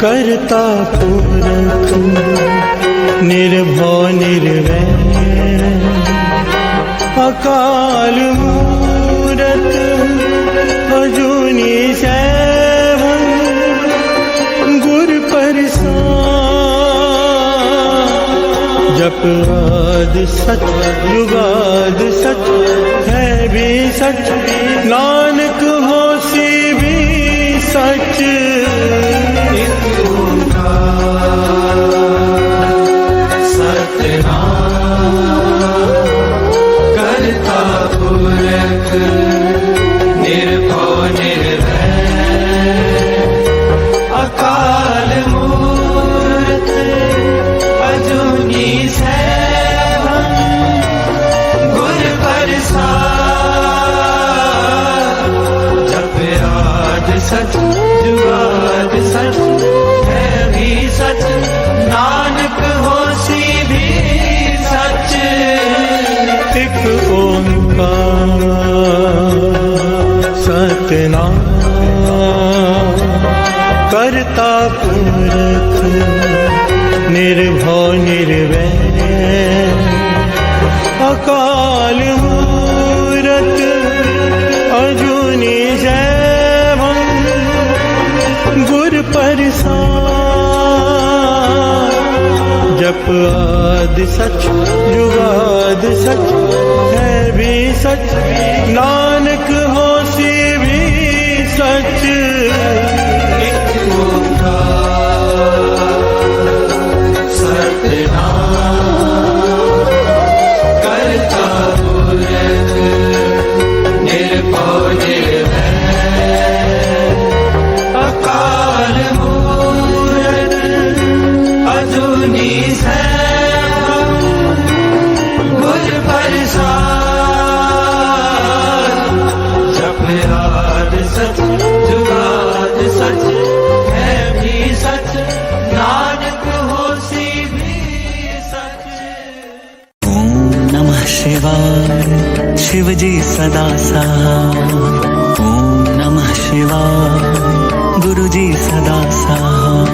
करता पुरख निर्भव निर्वैर अकाल मूरत अजूनी सैभं गुर प्रसाद। जप आदि सच जुगाद सच है भी सच, नानक होसी भी सच। करता पुरख निर्भव निर्वैर अकाल मूरत अजूनी सैभं गुर प्रसाद। जप आद सच जुगाद सच है भी सच, नानक होसी भी सच। एक ओंकार सतनाम करता पुरख निर्भव निर्वैर अकाल मूरत अजूनी सैभं गुर प्रसाद। जप आद सच जुगाद सच है भी सच, नानक होसी भी सच। एक ओंकार सतनाम करता पुरख निर्भव निर्वैर अकाल मूरत अजूनी सैभं गुर प्रसाद। जप आद सच जुगाद सच है भी सच, नानक होसी भी सच। ओम नमः शिवाय शिव जी सदा सहाय। ओम नमः शिवाय गुरु जी सदा सहाय।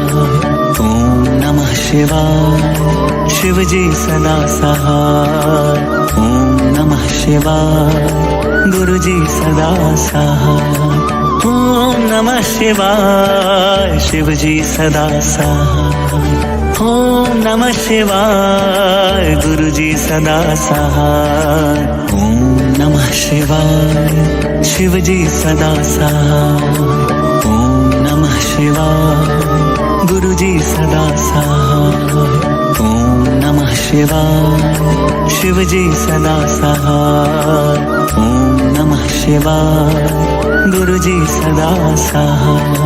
ओम नमः शिवाय शिव जी सदा सहाय। ओम नमः शिवाय गुरु जी सदा सहाय। ओम नमः शिवाय शिव जी सदा सहाय। ओम नमः शिवाय गुरु जी सदा सहाय। ओम नमः शिवाय शिव जी सदा सहाय। ओम नमः शिवाय गुरु जी सदा सहाय। ओम नमः शिवाय शिव जी सदा सहाय। ओम नमः शिवाय गुरु जी सदा सहाय।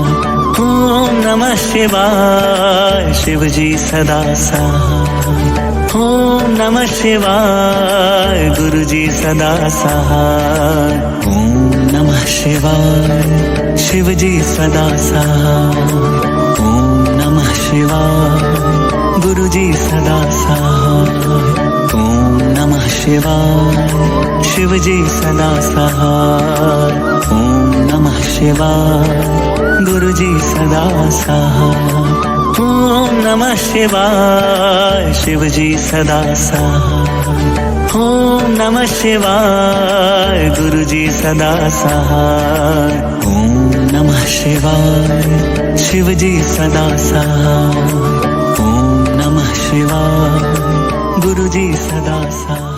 ओम नमः शिवाय शिव जी सदा सहाय। ओम नमः शिवाय गुरु जी सदा सहाय। ओम नमः शिवाय शिव जी सदा सहाय। ओम नमः शिवाय गुरु जी सदा सहाय। ओम नमः शिवाय शिव जी सदा सहाय। ओम नमः शिवाय गुरु जी सदा सहाय। ओम नमः शिवाय शिव जी सदा सहाय। ओम नमः शिवाय गुरु जी सदा सहाय। ओम नमः शिवाय शिव जी सदा सहाय। ओम नमः शिवाय गुरु जी सदा सहाय।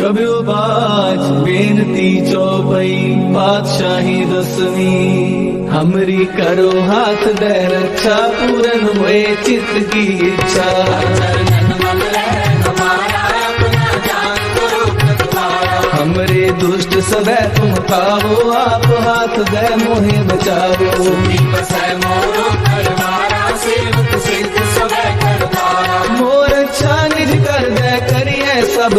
कबियो बाज बेनती चौपई पातशाही दसवीं, हमरी करो हाथ दे रक्षा पूरन हुए चित्त की इच्छा। हमरे दुष्ट सदै तुम खाओ, आप हाथ दे मोहे बचाओ। मोर अच्छा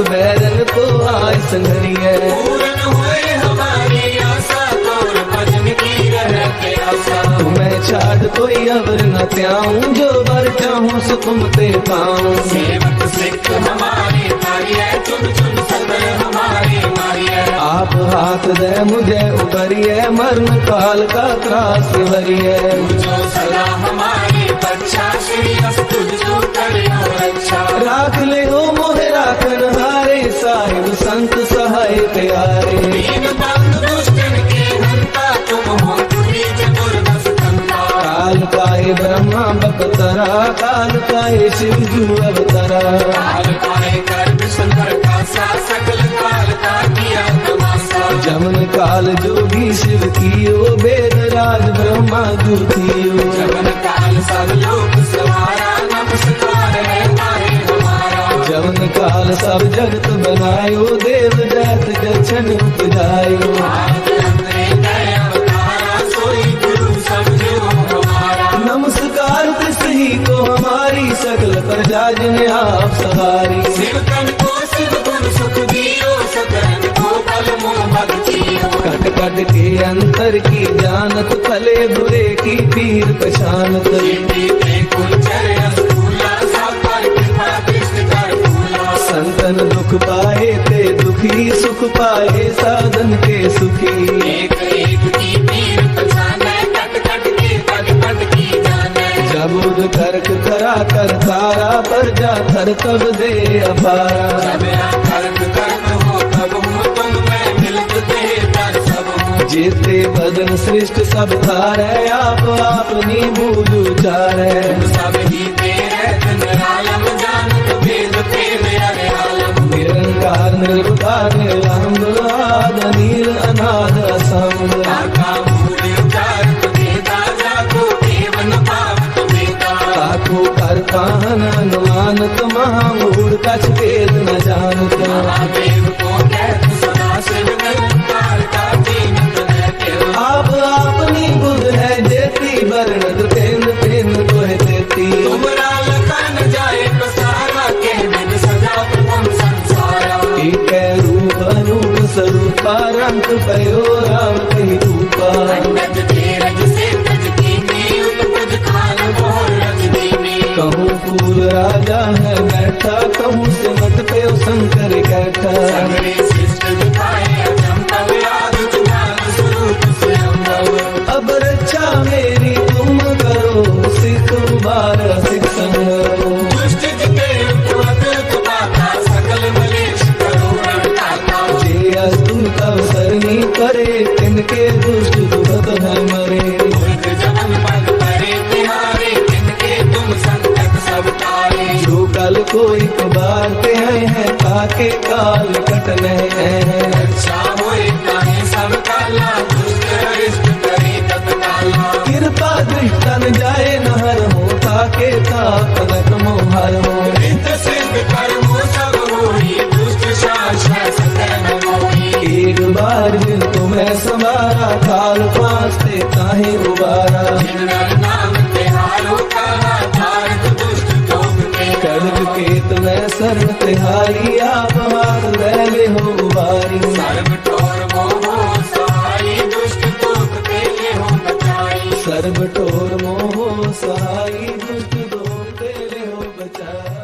बैरन को आय संघरिए। पूर्ण हुए हमारी आशा, तोर भजन की रहते आशा। तुम्हें छाड़ कोई अवर न त्याऊं, जो बर चाहूं सो तुम ते पाऊं। सेवक सिख हमारे तारिये, चुन चुन सदर हमारे मारिये। आप हाथ दे मुझे उबरिए, मरण काल का त्रास वरिए। जो सदा हमारी रक्षा, श्री अस्तु जो करियो रक्षा। राख ले हो मोहे राखन हारे, साहिब संत सहाय प्यारे। दीन बंधु दुष्टन के हंता, तुम हो तुरी चतुर्दश कंता। काल काहे ब्रह्मा बकतरा, काल काहे शिव जू अवतरा। काल काहे कर्म शंकर का सा, सकल काल का किया तमाशा। जमन काल जोगी शिव कियो, वेद राज ब्रह्मा जू कियो। जमन काल सब लोक सवारा, नमस्कार है तारे हमारा। जमन काल सब जगत बनायो, देव दैत जछन उपजायो। आप अंतरे गए अवतारा, सोई गुरु समझो हमारा। नमस्कार तिसही को हमारी, सकल प्रजा जिन आप सवारी। शिव तन को शिव गुण सुख दियो, सकरन को बल मोह भक्तियो। कट कट के अंतर की जानत, भले बुरे की पीर पहचानत। जीते कुंचर अस्तूला, सापर कृपा दृष्ट कर फूला। संतन दुख पाए ते दुखी, सुख पाए साधन के सुखी। एक एक की पीर पहचाने, कट कट के पद पद की जाने। जबुद कर्क करा कर तारा, पर जा थर तब दे अपारा। जब कर्म कर्म हो तब हो, तुम मैं मिलत दे तर सब हो। जेते भजन श्रेष्ठ सब थारे, आप अपनी बूझ उचारे। सब ही तेरे दिन आलम, जानत भेद तेरे अरे आलम। निरंकार निर्विकार निरामद, आद नील अनाद असंग। काका मूल उचारत वेदा, जाको केवन पावत वेदा। ताको कर काहन अनुमानत, महामूढ़ कछ भेद न जानत। महादेव को कहत सदा शिव, निरंकार का दीनत रहते। आप अपनी बुध है जेती, वर्णत तेन तेन तोहे देती। तुमरा लखन जाए पसारा, के विद सजा प्रथम संसारा। एक रूप अनूप स्वरूपा, रंग भयो राम कही रूपा। अंगज तेरज से तज कीनी, उत्पज काल मोर रज दीनी। कहूँ फूल राजा है बैठा, कहूँ सिमट पे शंकर कैठा। सगरे शिष्ट दिखाए अचंभव, याद जुगाल स्वरूप स्वयंभव। अब रक्षा मेरी तुम करो, सिख बार सिख संगरो। दुष्ट जिते उपवत तुपाता, सकल मलेश करो रणदाता। जे अस्तुत अवसरनी करे, तिनके दुष्ट दुखत है मरे। मुर्ख जमन पद परे तिहारे, तिनके तुम संकट सब तारे। जो कल को एक बार ते हैं, ताके काल कटने हैं। रक्षा होए ताहे सब काला, दुष्ट अरिष्ट करे तत्काला। कृपा दृष्टन जाए नहर हो, ताके ताकनक मोहर हो। रित सिद्ध कर्मो सब होई, दुष्ट शासन सकल मोही। एक बार जिन तुम्हें समारा, काल पासते ताहे उबारा। जिन नर नाम तिहारो कहा, तारक दुष्ट दोग के। कड़क केत में शरण तिहारी, आप हाथ ले हो उबारी। सर्व ठोर मोहो सहाई, दुष्ट दोग के ले हो बचाई। सर्व ठोर मोहो सहाई, दुष्ट दोग तेरे हो बचाई।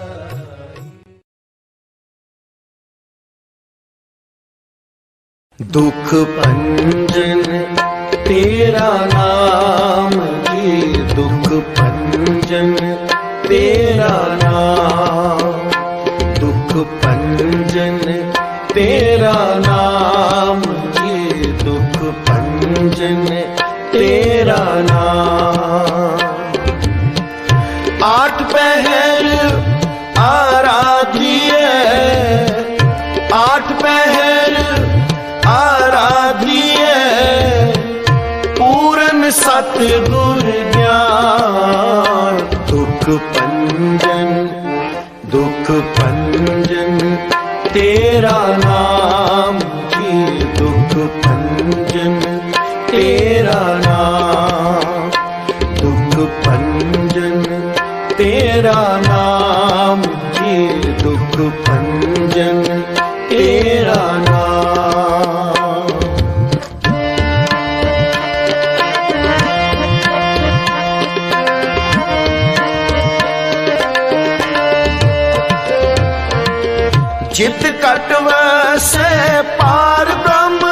दुख भंजन तेरा नाम जी, दुख भंजन तेरा नाम। दुख भंजन तेरा नाम जी, दुख भंजन तेरा नाम। आठ पहर आराधिए, आठ पहर आराधिए, पूरन सतगुर ज्ञान। दुख भंजन, दुख भंजन तेरा नाम जी, दुख भंजन तेरा नाम। दुख भंजन तेरा नाम जी, दुख भंजन चित कट वैसे पार ब्रह्म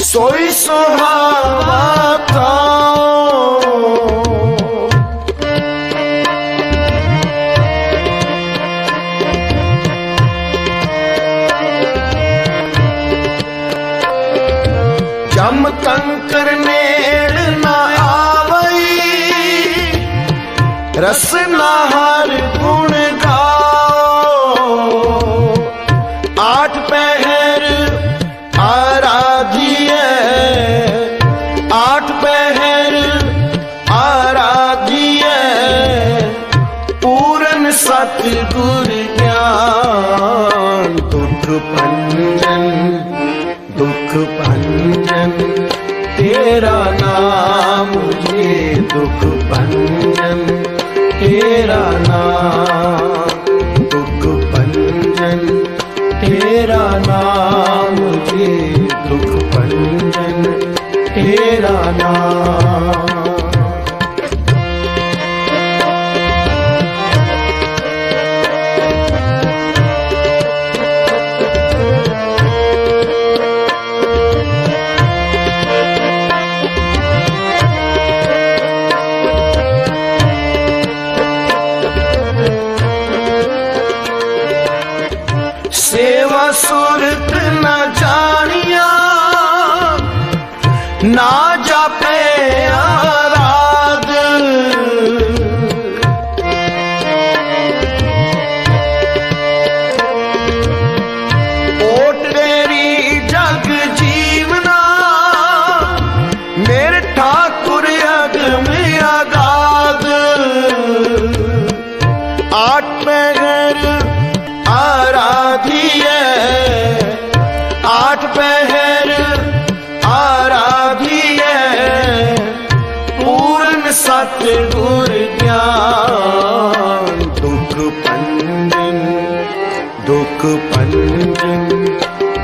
सोई सुहावा था। जम कंकर नेड़ न आवई रसना हर गुण गाओ। आठ पहर आराधिए आठ पहर आराधिए पूरन सतगुर ज्ञान। दुख भंजन दुख भंजन तेरा नाम मुझे दुख भंजन तेरा नाम। दुख भंजन तेरा नाम मुझे दुख भंजन तेरा नाम। सेवा सुरत न जानिया ना जापे आराध। ओट डेरी जग जीवना मेरे ठाकुर अगम आगाध। आठ पहर आराधिए आठ पहर आराधिए पूर्ण सतगुर ज्ञान। दुख भंजन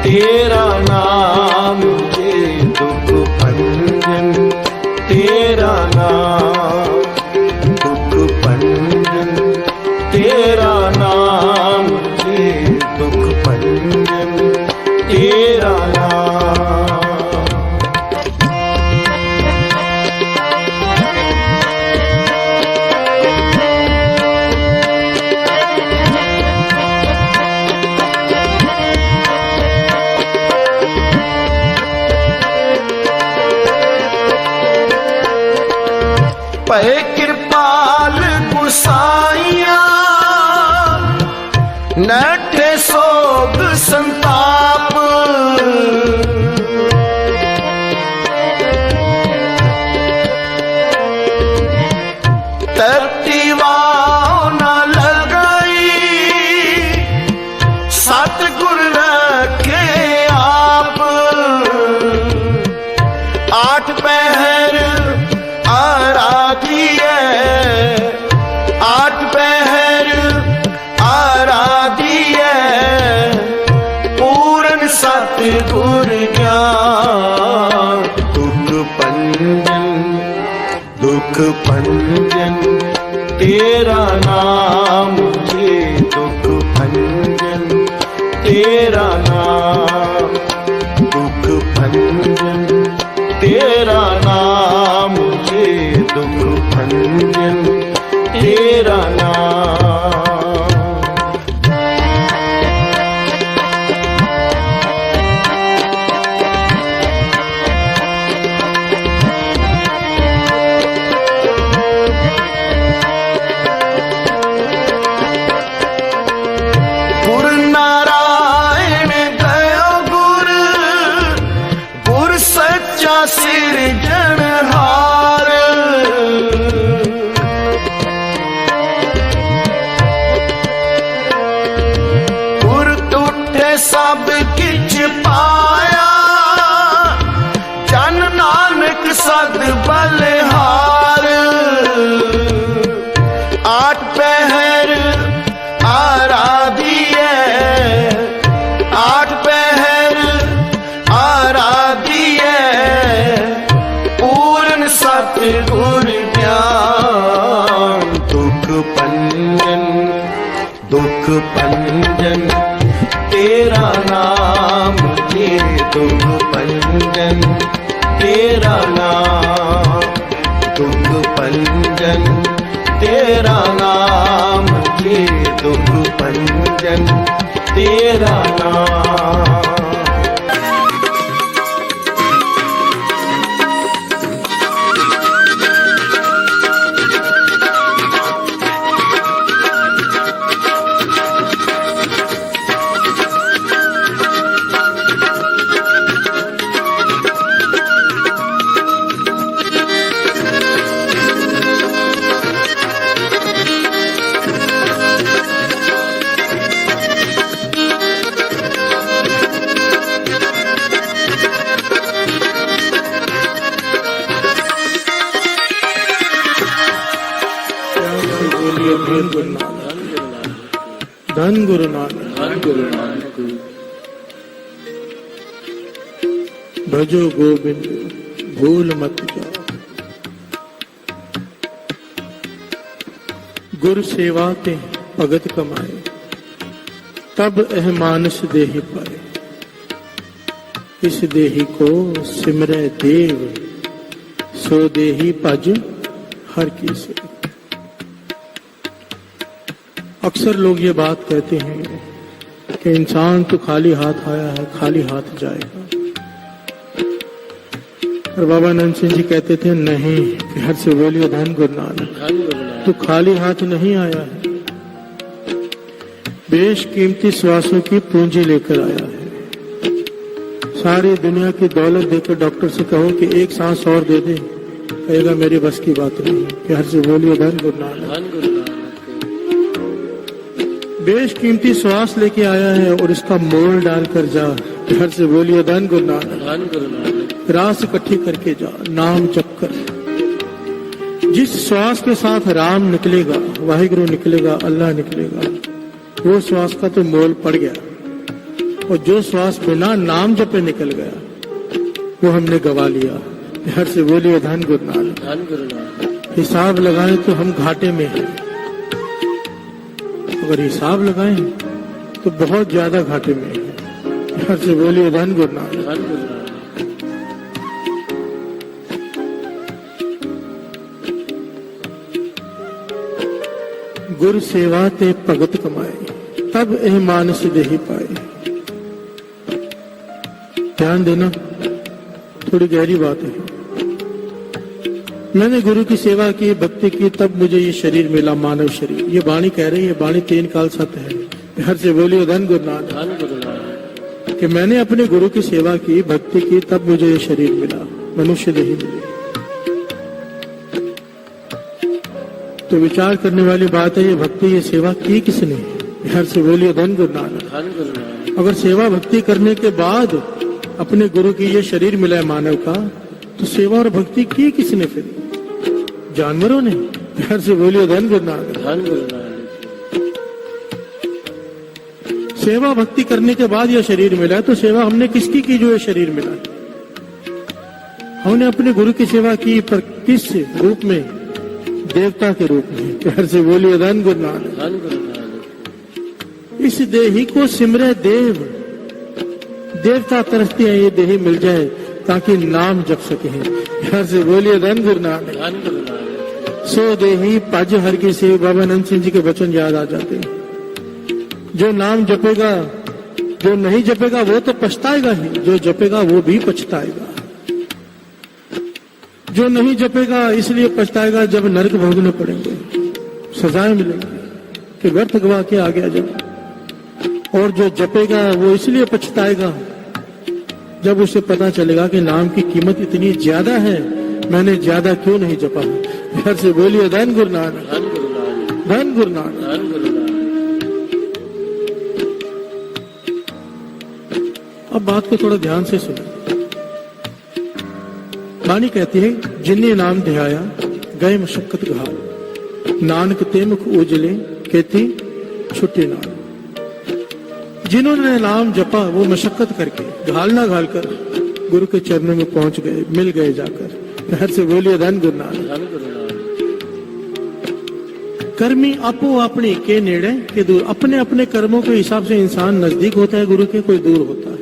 तेरा नाम मुझे दुख भंजन तेरा नाम। दुख भंजन तेरा नाम दुख भंजन तेरा नाम। पै कृपाल गुसाइया नठे सोग संताप। तरतीवाओ न लगाई सतगुर रखे आप। आठ पहर आराधिए आठ पहर आराधिए पूर्ण सतगुर ज्ञान। दुख भंजन तेरा नाम मुझे दुख भंजन तेरा नाम। दुख भंजन तेरा नाम मुझे दुख भंजन तेरा नाम। सिरजनहार पुर टूटे सब किछ पाया जन नानक सद बलिहार। आठ पहर आराधिए आठ पहर आराधिए पूर्ण सतगुर ज्ञान। दुख भंजन दुख भंजन तेरा नाम, ये दुख भंजन तेरा नाम, दुख भंजन तेरा नाम, ये दुख भंजन तेरा नाम। धन गुरु नानक, धन गुरु नानक। भजो गोविंद भूल मत जाओ। गुरु सेवा ते भगत कमाए, तब एह मानस देहि पाए। इस देहि को सिमरै देव, सो देहि भज हर की से। अक्सर लोग ये बात कहते हैं कि इंसान तो खाली हाथ आया है, खाली हाथ जाएगा। और बाबा नंद सिंह जी कहते थे नहीं, हर से बोलिए धन गुरु नानक, तो खाली हाथ नहीं आया है, बेशकीमती श्वासों की पूंजी लेकर आया है। सारी दुनिया की दौलत देकर डॉक्टर से कहो कि एक सांस और दे दे, कहेगा मेरी बस की बात नहीं। कि हर से बोलिए धन गुरु नानक। बेशकीमती श्वास लेके आया है और इसका मोल डालकर जा। घर से बोलिए धन गुरु नानक। रास इकट्ठी करके जा, नाम जप कर। जिस श्वास के साथ राम निकलेगा, वाहिगुरु निकलेगा, अल्लाह निकलेगा, वो श्वास का तो मोल पड़ गया। और जो श्वास बिना नाम जपे निकल गया, वो हमने गवा लिया। घर से बोलिए धन गुरु नानक। हिसाब लगाएं तो हम घाटे में हैं, अगर हिसाब लगाएं तो बहुत ज्यादा घाटे में है। घर से बोलिए धन गुरु नानक। गुरु सेवा ते भगत कमाए, तब एह मानस देहि पाए। ध्यान देना, थोड़ी गहरी बात है। मैंने गुरु की सेवा की, भक्ति की, तब मुझे ये शरीर मिला, मानव शरीर। ये वाणी कह रही है, वाणी तीन काल सत्य है। घर से बोलिए धन गुरु नानक। कि मैंने अपने गुरु की सेवा की, भक्ति की, तब मुझे ये शरीर मिला, मनुष्य देही मिली। तो विचार करने वाली बात है, ये भक्ति, ये सेवा की किसने? घर से बोलिए धन गुरु नानक। अगर सेवा भक्ति करने के बाद अपने गुरु की ये शरीर मिला है मानव का, तो सेवा और भक्ति की किसने? फिर जानवरों ने। घर से बोलिए धन गुरु नानक। सेवा भक्ति करने के बाद यह शरीर मिला है, तो सेवा हमने किसकी की जो ये शरीर मिला? हमने अपने गुरु की सेवा की, पर किस रूप में? देवता के रूप में। घर से बोलिए धन गुरु नानक। इस देही को सिमरे देव, देवता तरसते हैं ये देही मिल जाए ताकि नाम जप सके। घर से बोलिए धन गुरु नानक। सो देही भज हर की से। बाबा नंद सिंह जी के वचन याद आ जाते हैं। जो नाम जपेगा, जो नहीं जपेगा वो तो पछताएगा ही, जो जपेगा वो भी पछताएगा। जो नहीं जपेगा इसलिए पछताएगा जब नरक भोगने पड़ेंगे, सजाएं मिलेंगी कि व्यर्थ गवा के आ गया जब। और जो जपेगा वो इसलिए पछताएगा जब उसे पता चलेगा कि नाम की कीमत इतनी ज्यादा है, मैंने ज्यादा क्यों नहीं जपा। घर से बोलिए धन गुरु नानक। धन गुरु नानक। अब बात को थोड़ा ध्यान से सुनो। वाणी कहती है, जिन्ने नाम ध्याया गए मशक्कत घाल, नानक ते मुख उजले कहती छुट्टी नाल। जिन्होंने नाम जपा वो मशक्कत करके, घाल ना घाल कर गुरु के चरणों में पहुंच गए, मिल गए जाकर। घर से बोलिए धन गुरु नानक। कर्मी आपो अपनी के नेड़े के दूर। अपने अपने कर्मों के हिसाब से इंसान नजदीक होता है गुरु के, कोई दूर होता है।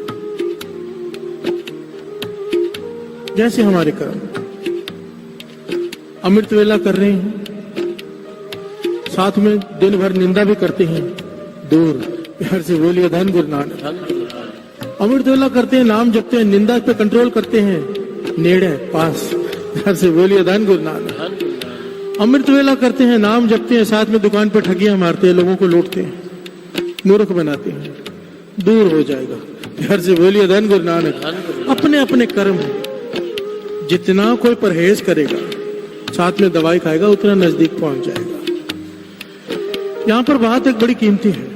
जैसे हमारे कर्म, अमृत वेला कर रहे हैं, साथ में दिन भर निंदा भी करते हैं, दूर। प्यार से बोलिए धन गुरु नानक। अमृत वेला करते हैं, नाम जपते हैं, निंदा पे कंट्रोल करते हैं, नेड़े पास। प्यार से बोलिए धन गुरु नानक। अमृत वेला करते हैं, नाम जपते हैं, साथ में दुकान पर ठगियां मारते हैं, लोगों को लूटते हैं, मूर्ख बनाते हैं, दूर हो जाएगा। प्यार से बोलिए धन गुरु नानक। अपने अपने कर्म है। जितना कोई परहेज करेगा, साथ में दवाई खाएगा, उतना नजदीक पहुंच जाएगा। यहां पर बात एक बड़ी कीमती है।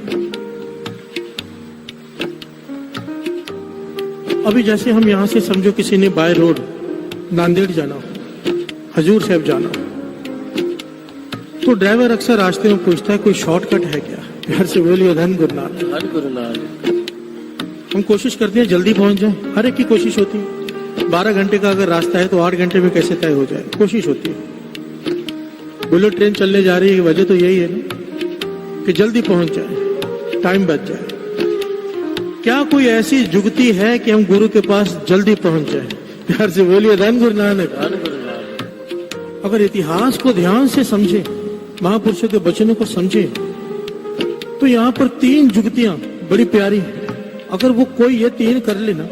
अभी जैसे हम यहां से समझो किसी ने बाय रोड नांदेड़ जाना हो, हजूर साहब जाना हो, तो ड्राइवर अक्सर रास्ते में पूछता है कोई शॉर्टकट है क्या? प्यार से बोलिए धन गुरु नानक। हम कोशिश करते हैं जल्दी पहुंच जाए, हर एक की कोशिश होती है। 12 घंटे का अगर रास्ता है तो 8 घंटे में कैसे तय हो जाए, कोशिश होती है। बुलेट ट्रेन चलने जा रही है, वजह तो यही है ना कि जल्दी पहुंच जाए, टाइम बच जाए। क्या कोई ऐसी जुगती है कि हम गुरु के पास जल्दी पहुंच जाए? प्यार से बोलिए धन गुरु नानक। अगर इतिहास को ध्यान से समझे, महापुरुषों के वचनों को समझे, तो यहाँ पर 3 जुगतियां बड़ी प्यारी हैं। अगर वो कोई ये 3 कर लेना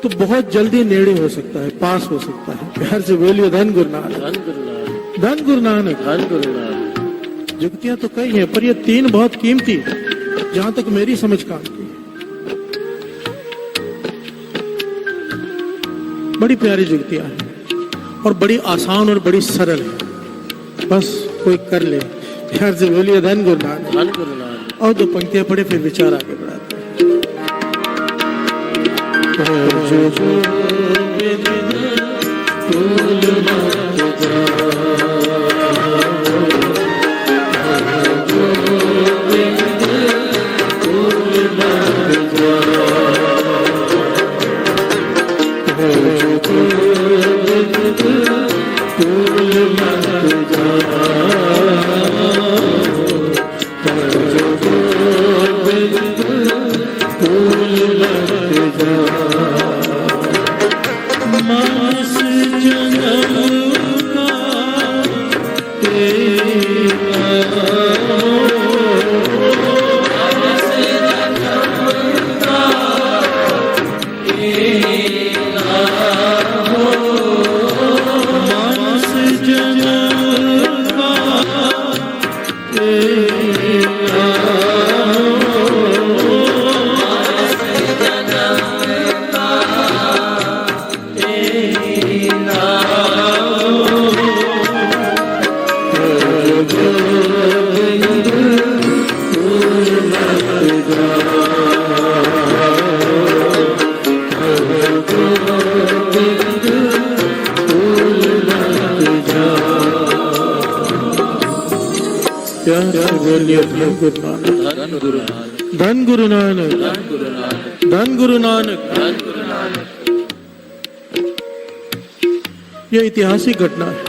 तो बहुत जल्दी नेड़े हो सकता है, पास हो सकता है। प्यार से बोलिए धन गुरु नानक। धन गुरु नानक। जुगतियां तो कई हैं, पर ये 3 बहुत कीमती है, जहां तक मेरी समझ काम की। बड़ी प्यारी जुगतियां हैं और बड़ी आसान और बड़ी सरल है, बस कोई कर ले। प्यार से बोलिए धन गुरु नानक। और 2 पंक्तियां पढ़े, फिर विचार आगे बढ़ाते हैं। धन गुरु नानक। धन गुरु नानक। यह ऐतिहासिक घटना है।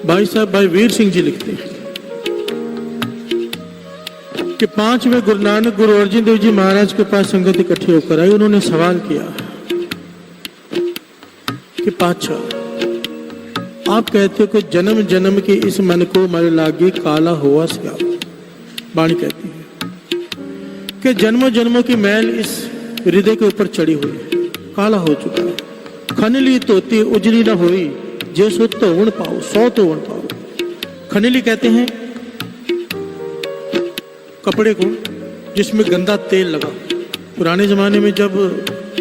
भाई साहब, भाई वीर सिंह जी लिखते हैं कि 5वें गुरु नानक गुरु अर्जुन देव जी महाराज के पास संगत इकट्ठी होकर आई। उन्होंने सवाल किया कि पातशाह, आप कहते हो कि जन्म जन्म के इस मन को मल लागे काला हुआ श्याम। वाणी कहती है कि जन्मों जन्मों की मैल इस हृदय के ऊपर चढ़ी हुई है, काला हो चुका है। खनली तोती उजली न हुई, जे सो तो उण पाओ, 100 तो उण पाओ। खनली कहते हैं कपड़े को जिसमें गंदा तेल लगा। पुराने जमाने में जब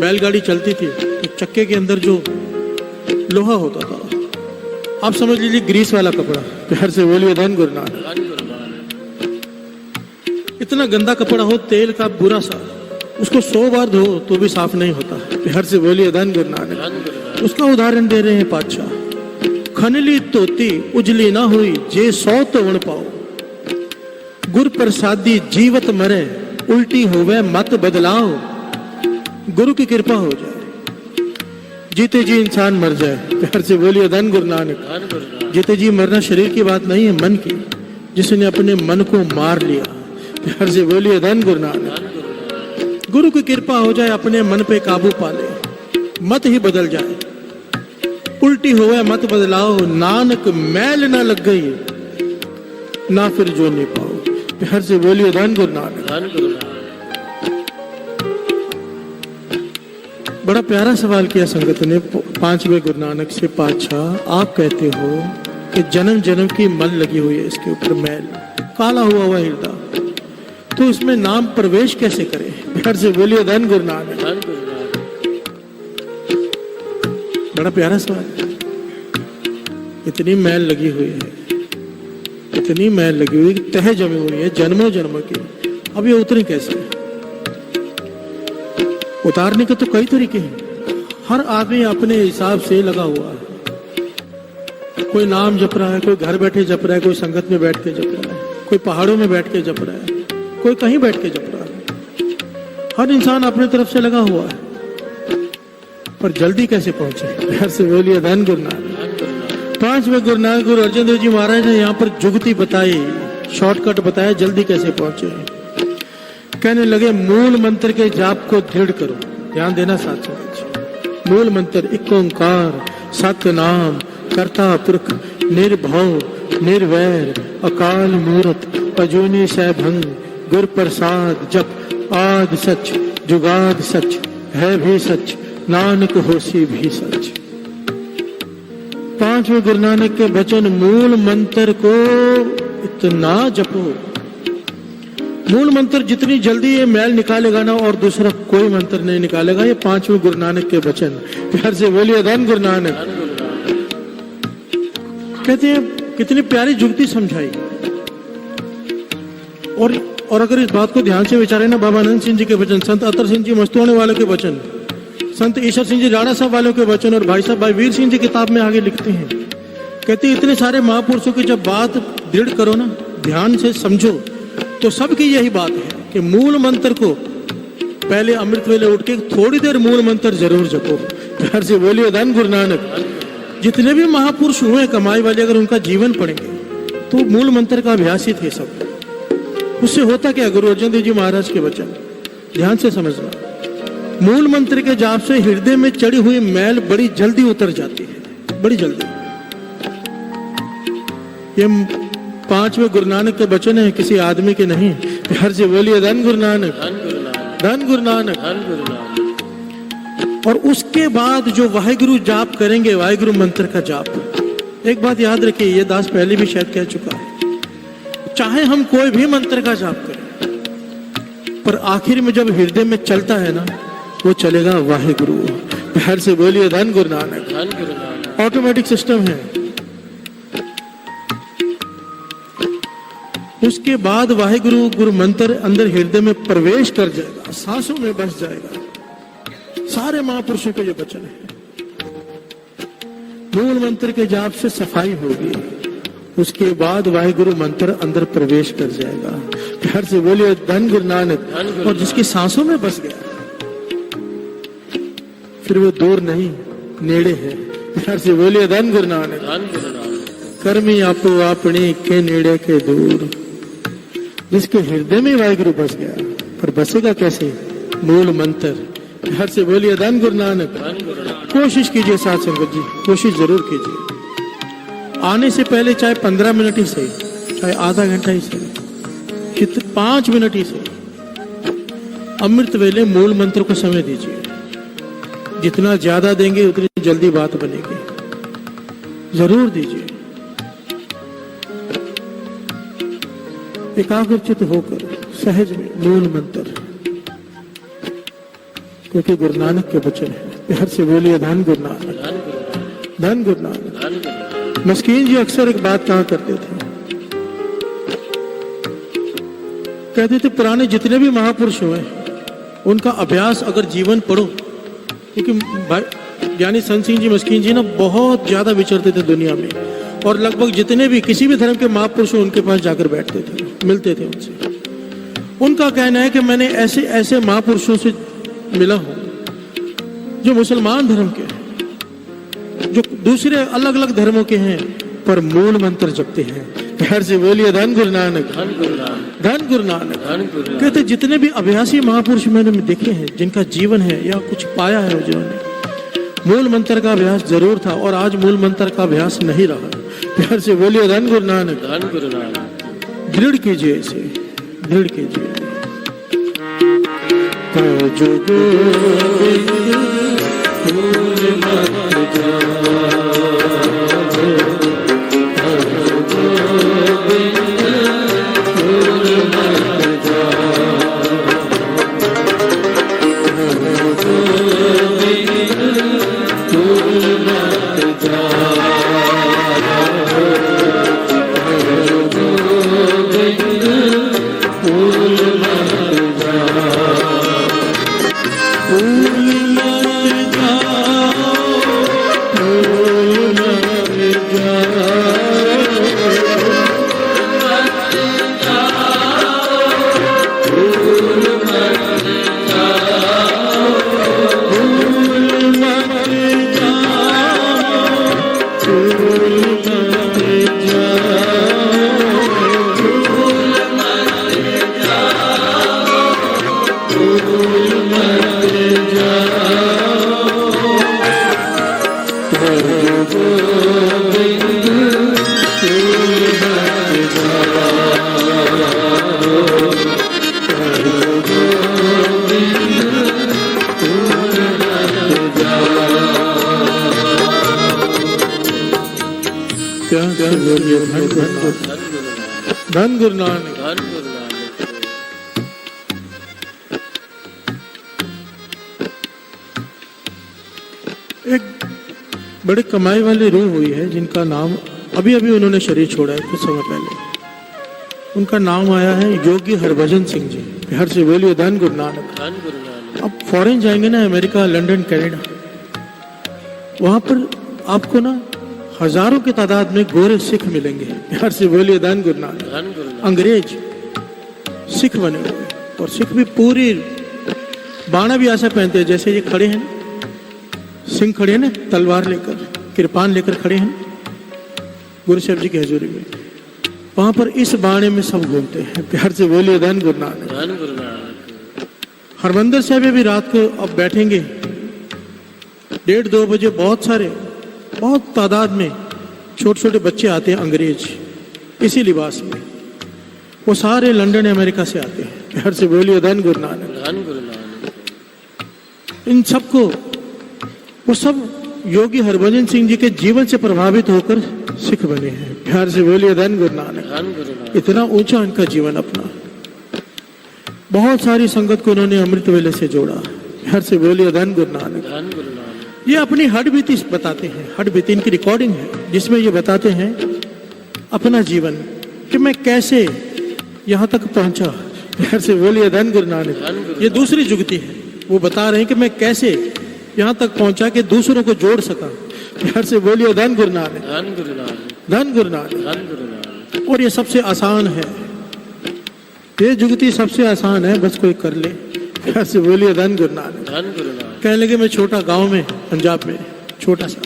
बैलगाड़ी चलती थी तो चक्के के अंदर जो लोहा होता था, आप समझ लीजिए ग्रीस वाला कपड़ा। प्यार से बोलिए धन गुरु नानक। इतना गंदा कपड़ा हो, तेल का बुरा सा, उसको 100 बार धो तो भी साफ नहीं होता। प्यार से बोलिए धन गुरु नानक। उसका उदाहरण दे रहे हैं पातशाह। खनली तोती उजली ना हुई, जे 100 तो उण पाओ। गुर प्रसादी जीवत मरे, उल्टी होवे मत बदलाओ। गुरु की कृपा हो जाए, जीते जी इंसान मर जाए, प्यार से बोलिए धन गुरु नानक। जीते जी मरना शरीर की बात नहीं है, मन की। जिसने अपने मन को मार लिया, प्यार से बोलिए धन गुरु नानक। गुरु की कृपा हो जाए, अपने मन पे काबू पा ले, मत ही बदल जाए। उल्टी होवे मत बदलाओ, नानक मैल ना लग गई ना फिर जो नहीं पाओ। प्यार से बोलिए धन गुरु नानक। बड़ा प्यारा सवाल किया संगत ने 5वें गुरु नानक से, पातशाह आप कहते हो कि जन्म जन्म की मल लगी हुई है इसके ऊपर, मैल काला हुआ हृदय, तो इसमें नाम प्रवेश कैसे करें? प्यार से बोलिए धन गुरु नानक। बड़ा प्यारा सवाल। इतनी मैल लगी हुई है, इतनी मैल लगी हुई, तह जमी हुई है जन्मों जन्मों की, अब ये उतरे कैसे? उतारने के तो कई तरीके हैं। हर आदमी अपने हिसाब से लगा हुआ है। कोई नाम जप रहा है, कोई घर बैठे जप रहा है, कोई संगत में बैठ के जप रहा है, कोई पहाड़ों में बैठ के जप रहा है, कोई कहीं बैठ के जप रहा है। हर इंसान अपने तरफ से लगा हुआ है, पर जल्दी कैसे पहुंचे? प्यार से बोलिए धन गुरु नानक। 5वें गुरु नानक गुरु अर्जन देव जी महाराज ने यहाँ पर जुगती बताई, शॉर्टकट बताया, जल्दी कैसे पहुंचे। कहने लगे मूल मंत्र के जाप को दृढ़ करो। ध्यान देना साथ। मूल मंत्र एक ओंकार सतनाम कर्ता पुरख निर्भव निर्वैर अकाल मूरत अजूनी सैभंग गुर प्रसाद जप आद सच जुगाद सच है भी सच नानक होसी भी सच। 5वें गुरु नानक के वचन, मूल मंत्र को इतना जपो। मूल मंत्र जितनी जल्दी ये मैल निकालेगा ना, और दूसरा कोई मंत्र नहीं निकालेगा। ये 5वें गुरु नानक के वचन। प्यार से बोलिए धन गुरु नानक। कहते हैं कितनी प्यारी जुगती समझाई। और अगर इस बात को ध्यान से विचारे ना, बाबा आनंद सिंह जी के वचन, संत अतर सिंह जी मस्तोड़े वाले के वचन, संत ईश्वर सिंह जी राणा साहब वालों के वचन, और भाई साहब भाई वीर सिंह जी किताब में आगे लिखते हैं, कहते हैं इतने सारे महापुरुषों की जब बात दृढ़ करो ना, ध्यान से समझो, तो सबकी यही बात है कि मूल मंत्र को पहले अमृत वेले उठ के थोड़ी देर मूल मंत्र जरूर जपो। प्यार से बोलिए धन गुरु नानक। जितने भी महापुरुष हुए कमाई वाले, अगर उनका जीवन पढ़ेंगे तो मूल मंत्र का अभ्यास ही थे सब। उससे होता क्या? गुरु अर्जन देव जी महाराज के वचन ध्यान से समझना। मूल मंत्र के जाप से हृदय में चढ़ी हुई मैल बड़ी जल्दी उतर जाती है, बड़ी जल्दी। ये 5वें गुरु नानक के वचन है, किसी आदमी के नहीं। प्यार से बोलिए धन गुरु नानक। धन गुरु नानक। और उसके बाद जो वाहिगुरु जाप करेंगे, वाहिगुरु मंत्र का जाप, एक बात याद रखिए, ये दास पहले भी शायद कह चुका है, चाहे हम कोई भी मंत्र का जाप करें, पर आखिर में जब हृदय में चलता है ना, वो चलेगा वाहिगुरु। प्यार से बोलिए धन गुरु नानक। ऑटोमेटिक सिस्टम है। उसके बाद वाहिगुरु गुरु मंत्र अंदर हृदय में प्रवेश कर जाएगा, सांसों में बस जाएगा। सारे महापुरुषों के ये वचन है। मूल मंत्र के जाप से सफाई होगी, उसके बाद वाहिगुरु मंत्र अंदर प्रवेश कर जाएगा। प्यार से बोलिए धन गुरु नानक। और जिसकी सांसों में बस गया, फिर वो दूर नहीं, नेड़े है। प्यार से बोलिए धन गुरु नानक। कर्मी आपो अपने के नेड़े के दूर। जिसके हृदय में वाहिगुरु बस गया, पर बसेगा कैसे? मूल मंत्र। प्यार से बोलिए धन गुरु नानक। कोशिश कीजिए साथ संगत जी, कोशिश जरूर कीजिए। आने से पहले चाहे 15 मिनट ही सही, चाहे आधा घंटा ही सही, कितने 5 मिनट ही सही, अमृत वेले मूल मंत्र को समय दीजिए। जितना ज्यादा देंगे उतनी जल्दी बात बनेगी, जरूर दीजिए। एकाग्रचित होकर सहज में मूल मंत्र, क्योंकि गुरु नानक के वचन है। प्यार से बोलिए धन गुरु नानक। धन गुरु नानक। मस्कीन जी अक्सर एक बात कहा करते थे, कहते थे पुराने जितने भी महापुरुष हुए उनका अभ्यास अगर जीवन पढ़ो, क्योंकि ज्ञानी संत सिंह जी मस्कीन जी ना बहुत ज्यादा विचरते थे दुनिया में, और लगभग जितने भी किसी भी धर्म के महापुरुष उनके पास जाकर बैठते थे, मिलते थे उनसे। उनका कहना है कि मैंने ऐसे ऐसे महापुरुषों से मिला हूं जो मुसलमान धर्म के हैं, जो दूसरे अलग अलग धर्मों के हैं पर मूल मंत्र जपते हैं। प्यार से बोलिए धन गुरु नानक, धन गुरु नानक, धन गुरु नानक। धन गुरु नानक। कहते जितने भी अभ्यासी महापुरुष मैंने देखे हैं जिनका जीवन है या कुछ पाया है जिन्होंने, मूल मंत्र का अभ्यास जरूर था और आज मूल मंत्र का अभ्यास नहीं रहा। प्यार से बोलिए धन गुरु नानक, धन गुरु नानक। दृढ़ कीजिए इसे, दृढ़ कीजिए। जो धन गुरु नानक, धन गुरु नानक। एक बड़े कमाई वाली रूह हुई है जिनका नाम अभी अभी उन्होंने शरीर छोड़ा है कुछ समय पहले। उनका नाम आया है योगी हरभजन सिंह जी। बिहार से बोलिए धन गुरु नानक, धन गुरु नानक। अब फॉरेन जाएंगे ना, अमेरिका, लंदन, कनाडा, वहां पर आपको ना हजारों की तादाद में गोरे सिख मिलेंगे। बिहार से बोलिए धन गुरु नानक, धन गुरु नानक। अंग्रेज सिख बने हुए, और सिख भी पूरी बाणा भी ऐसा पहनते हैं जैसे ये खड़े हैं, सिंह खड़े हैं ना, तलवार लेकर, कृपान लेकर खड़े हैं गुरु साहब जी की हजूरी में। वहां पर इस बाणे में सब घूमते हैं। प्यार से बोलिए धन गुरु नानक, धन गुरु नानक। हरमंदिर साहब में भी रात को अब बैठेंगे 1:30-2 बजे, बहुत तादाद में छोटे छोटे बच्चे आते हैं अंग्रेज इसी लिबास में, वो सारे लंदन अमेरिका से आते हैं। प्यार से बोलिए धन गुरु नानक, धन गुरु नानक। इन सबको वो सब योगी हरभजन सिंह जी के जीवन से प्रभावित होकर सिख बने हैं। प्यार से बोलिए धन गुरु नानक, धन गुरु नानक। इतना ऊंचा इनका जीवन अपना, बहुत सारी संगत को उन्होंने अमृत वेले से जोड़ा। प्यार से बोलिए धन गुरु नानक, धन गुरु नानक। ये अपनी हड बीती बताते हैं, हड बीती इनकी रिकॉर्डिंग है जिसमें ये बताते हैं अपना जीवन कि मैं कैसे यहाँ तक पहुंचा। प्यार से बोलिए धन गुरु नानक। ये दूसरी जुगती है, वो बता रहे हैं कि मैं कैसे यहाँ तक पहुंचा कि दूसरों को जोड़ सका। प्यार से बोलिए धन गुरु नानक, धन गुरु नानक। धन गुरु नानक, धन गुरु नानक। और ये सबसे आसान है, ये जुगती सबसे आसान है, बस कोई कर ले। प्यार से बोलिए धन गुरु नानक, धन गुरु नानक। कहने लगे मैं छोटा गांव में पंजाब में छोटा सा,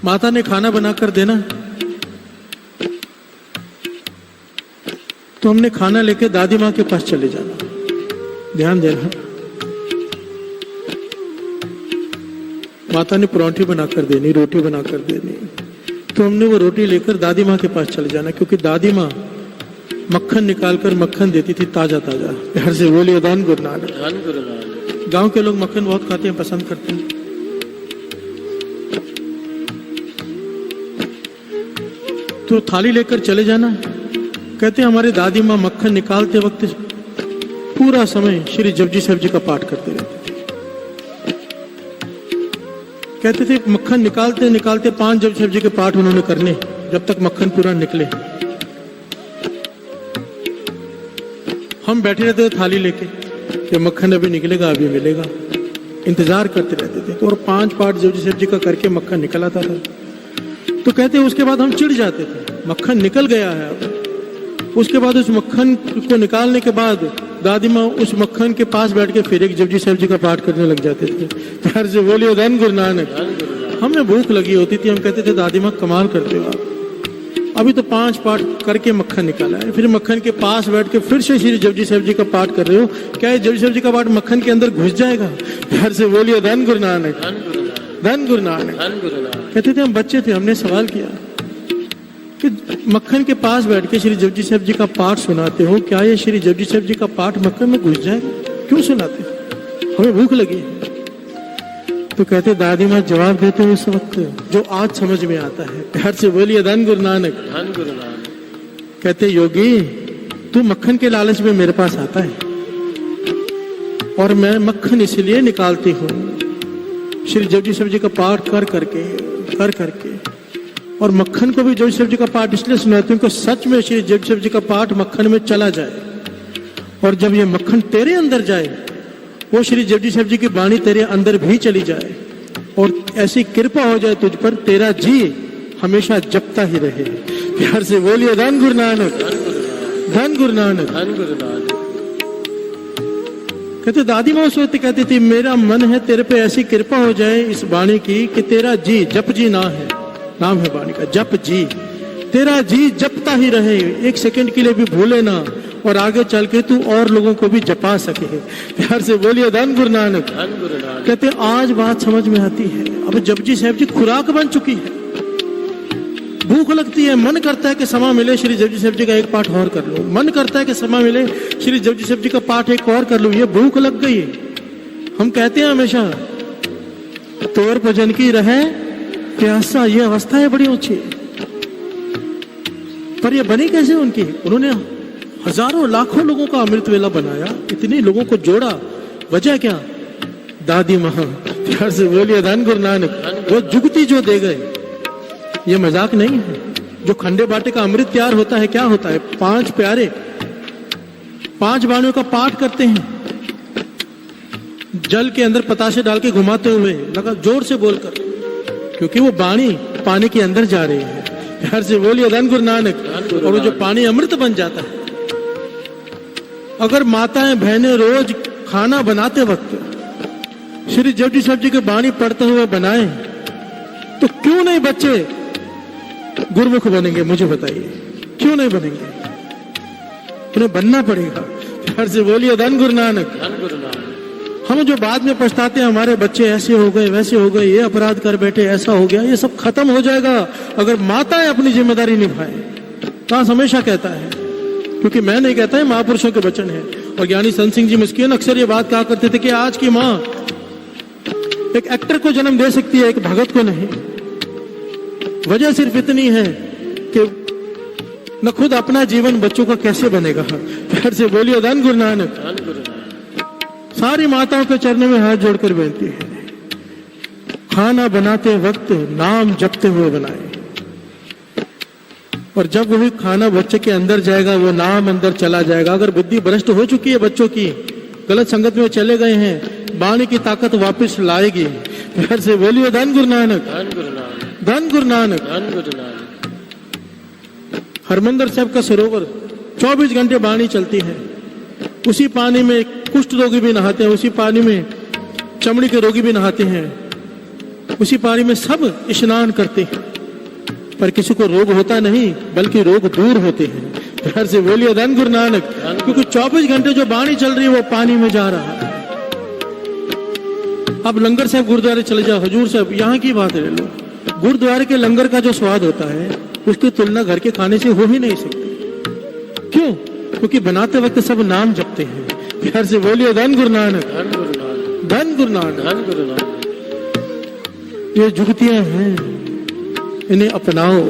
माता ने खाना बनाकर देना तो हमने खाना लेके दादी माँ के पास चले जाना। ध्यान देना, माता ने परांठी बनाकर देनी, रोटी बनाकर देनी, तो हमने वो रोटी लेकर दादी माँ के पास चले जाना, क्योंकि दादी माँ मक्खन निकालकर मक्खन देती थी ताजा ताजा। प्यार से बोलिए धन गुरु नानक, धन गुरु नानक। गांव के लोग मक्खन बहुत खाते हैं, पसंद करते हैं। तो थाली लेकर चले जाना, कहते हैं हमारे दादी माँ मक्खन निकालते वक्त पूरा समय श्री जपजी साहब जी का पाठ करते रहते थे। कहते थे मक्खन निकालते निकालते 5 जपजी साहब जी के पाठ उन्होंने करने जब तक मक्खन पूरा निकले। हम बैठे रहते थे थाली लेके कि मक्खन अभी निकलेगा, अभी मिलेगा, इंतजार करते रहते थे। तो और 5 पाठ जपजी साहब जी का करके मक्खन निकल आता था। तो कहते उसके बाद हम चिढ़ जाते थे, मक्खन निकल गया है अब। उसके बाद उस मक्खन को निकालने के बाद दादी माँ उस मक्खन के पास बैठ के फिर एक जपजी साहब जी का पाठ करने लग जाते थे। प्यार से बोलिए धन गुरु नानक। हमें भूख लगी होती थी, हम कहते थे दादी माँ कमाल करते हो आप, अभी तो 5 पाठ करके मक्खन निकाला है, फिर मक्खन के पास बैठ के फिर से श्री जपजी साहब जी का पाठ कर रहे हो, क्या ये जपजी साहब जी का पाठ मक्खन के अंदर घुस जाएगा? प्यार से बोलिए धन गुरु नानक, धन गुरु नानक। कहते थे हम बच्चे थे, हमने सवाल किया कि मक्खन के पास बैठ के श्री जपजी साहब जी का पाठ सुनाते हो, क्या ये श्री जपजी साहब जी का पाठ मक्खन में घुस जाएगा? क्यों सुनाते? हमें भूख लगी। तो कहते दादी माँ जवाब देते हुए उस वक्त जो आज समझ में आता है। प्यार से बोलिए धन गुरु नानक, धन गुरु नानक। कहते योगी तू मक्खन के लालच में मेरे पास आता है और मैं मक्खन इसलिए निकालती हूँ श्री जपजी साहब जी का पाठ कर करके और मक्खन को भी जपजी साहब जी का पाठ इसलिए सुनाती हूँ कि सच में श्री जपजी साहब जी का पाठ मक्खन में चला जाए, और जब ये मक्खन तेरे अंदर जाए वो श्री जपजी साहब जी की वाणी तेरे अंदर भी चली जाए और ऐसी कृपा हो जाए तुझ पर, तेरा जी हमेशा जपता ही रहे। प्यार से बोलिए धन गुरु नानक, धन गुरु नानक, धन गुरु नानक। कहते दादी माँ उस वक्त कहती थी मेरा मन है तेरे पे ऐसी कृपा हो जाए इस वाणी की कि तेरा जी, जप जी ना है, नाम है वाणी का, जप जी, तेरा जी जपता ही रहे, 1 सेकंड के लिए भी भूले ना, और आगे चल के तू और लोगों को भी जपा सके। प्यार से बोलिए धन गुरु नानक, धन गुरु नानक। कहते आज बात समझ में आती है, अब जपजी साहब जी खुराक बन चुकी है, भूख लगती है, मन करता है कि समय मिले श्री जपजी साहब जी का एक पाठ और कर लूं, मन करता है कि समय मिले श्री जपजी साहब जी का पाठ एक और कर लूं, ये भूख लग गई। हम कहते हैं हमेशा तोर भजन की रहे प्यासा, ये अवस्था है बड़ी ऊंची, पर ये बनी कैसे उनकी? उन्होंने हजारों लाखों लोगों का अमृत वेला बनाया, इतने लोगों को जोड़ा, वजह क्या? दादी माँ। प्यार से बोलिए धन गुरु नानक। वो जुगती जो दे गए, ये मजाक नहीं है। जो खंडे बाटे का अमृत तैयार होता है, क्या होता है? 5 प्यारे 5 वाणियों का पाठ करते हैं, जल के अंदर पताशे डाल के घुमाते हुए, लगा जोर से बोलकर, क्योंकि वो वाणी पानी के अंदर जा रही है। प्यार से बोलिए धन गुरु नानक। और वो जो पानी अमृत बन जाता है। अगर माताएं बहनें रोज खाना बनाते वक्त श्री जपजी साहब जी की वाणी पढ़ते हुए बनाएं, तो क्यों नहीं बच्चे गुरुमुख बनेंगे? मुझे बताइए, क्यों नहीं बनेंगे? उन्हें बनना पड़ेगा। प्यार से बोलिए धन गुरु नानक, धन गुरु नानक। हम जो बाद में पछताते हैं हमारे बच्चे ऐसे हो गए, वैसे हो गए, ये अपराध कर बैठे, ऐसा हो गया, ये सब खत्म हो जाएगा अगर माताएं अपनी जिम्मेदारी निभाएं। दास हमेशा कहता है, क्योंकि मैं नहीं कहता है, महापुरुषों के वचन है। और ज्ञानी संत सिंह जी मुस्किन अक्सर ये बात कहा करते थे कि आज की माँ एक एक्टर को जन्म दे सकती है, एक भगत को नहीं। वजह सिर्फ इतनी है कि न खुद अपना जीवन बच्चों का कैसे बनेगा। प्यार से बोलिए धन गुरु नानक, धन गुरु नानक। सारी माताओं के चरणों में हाथ जोड़कर बेनती है, खाना बनाते वक्त नाम जपते हुए बनाए, और जब वही खाना बच्चे के अंदर जाएगा वो नाम अंदर चला जाएगा। अगर बुद्धि भ्रष्ट हो चुकी है बच्चों की, गलत संगत में चले गए हैं, वाणी की ताकत वापस लाएगी। प्यार से बोलिए धन गुरु नानक, धन गुरु नानक, धन गुरु नानक, धन गुरु नानक। हरमंदिर साहब का सरोवर 24 घंटे वाणी चलती है, उसी पानी में कुष्ठ रोगी भी नहाते हैं, उसी पानी में चमड़ी के रोगी भी नहाते हैं, उसी पानी में सब स्नान करते हैं, पर किसी को रोग होता नहीं बल्कि रोग दूर होते हैं। प्यार से बोलिए धन गुरु नानक, क्योंकि 24 घंटे जो वाणी चल रही है वो पानी में जा रहा है। अब लंगर साहब गुरुद्वारे चले जाओ, हजूर साहब, यहाँ की बात है, लो गुरुद्वारे के लंगर का जो स्वाद होता है उसकी तुलना घर के खाने से हो ही नहीं सकती। क्यों? क्योंकि बनाते वक्त सब नाम जपते हैं। प्यार से बोलिए धन गुरु नानक, धन गुरु नानक, धन गुरु नानक, धन गुरु नानक। ये जुगतियां हैं, इन्हें अपनाओ,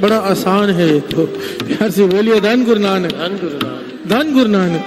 बड़ा आसान है। तो प्यार से बोलिए धन गुरु नानक, धन गुरु नानक, धन गुरु नानक।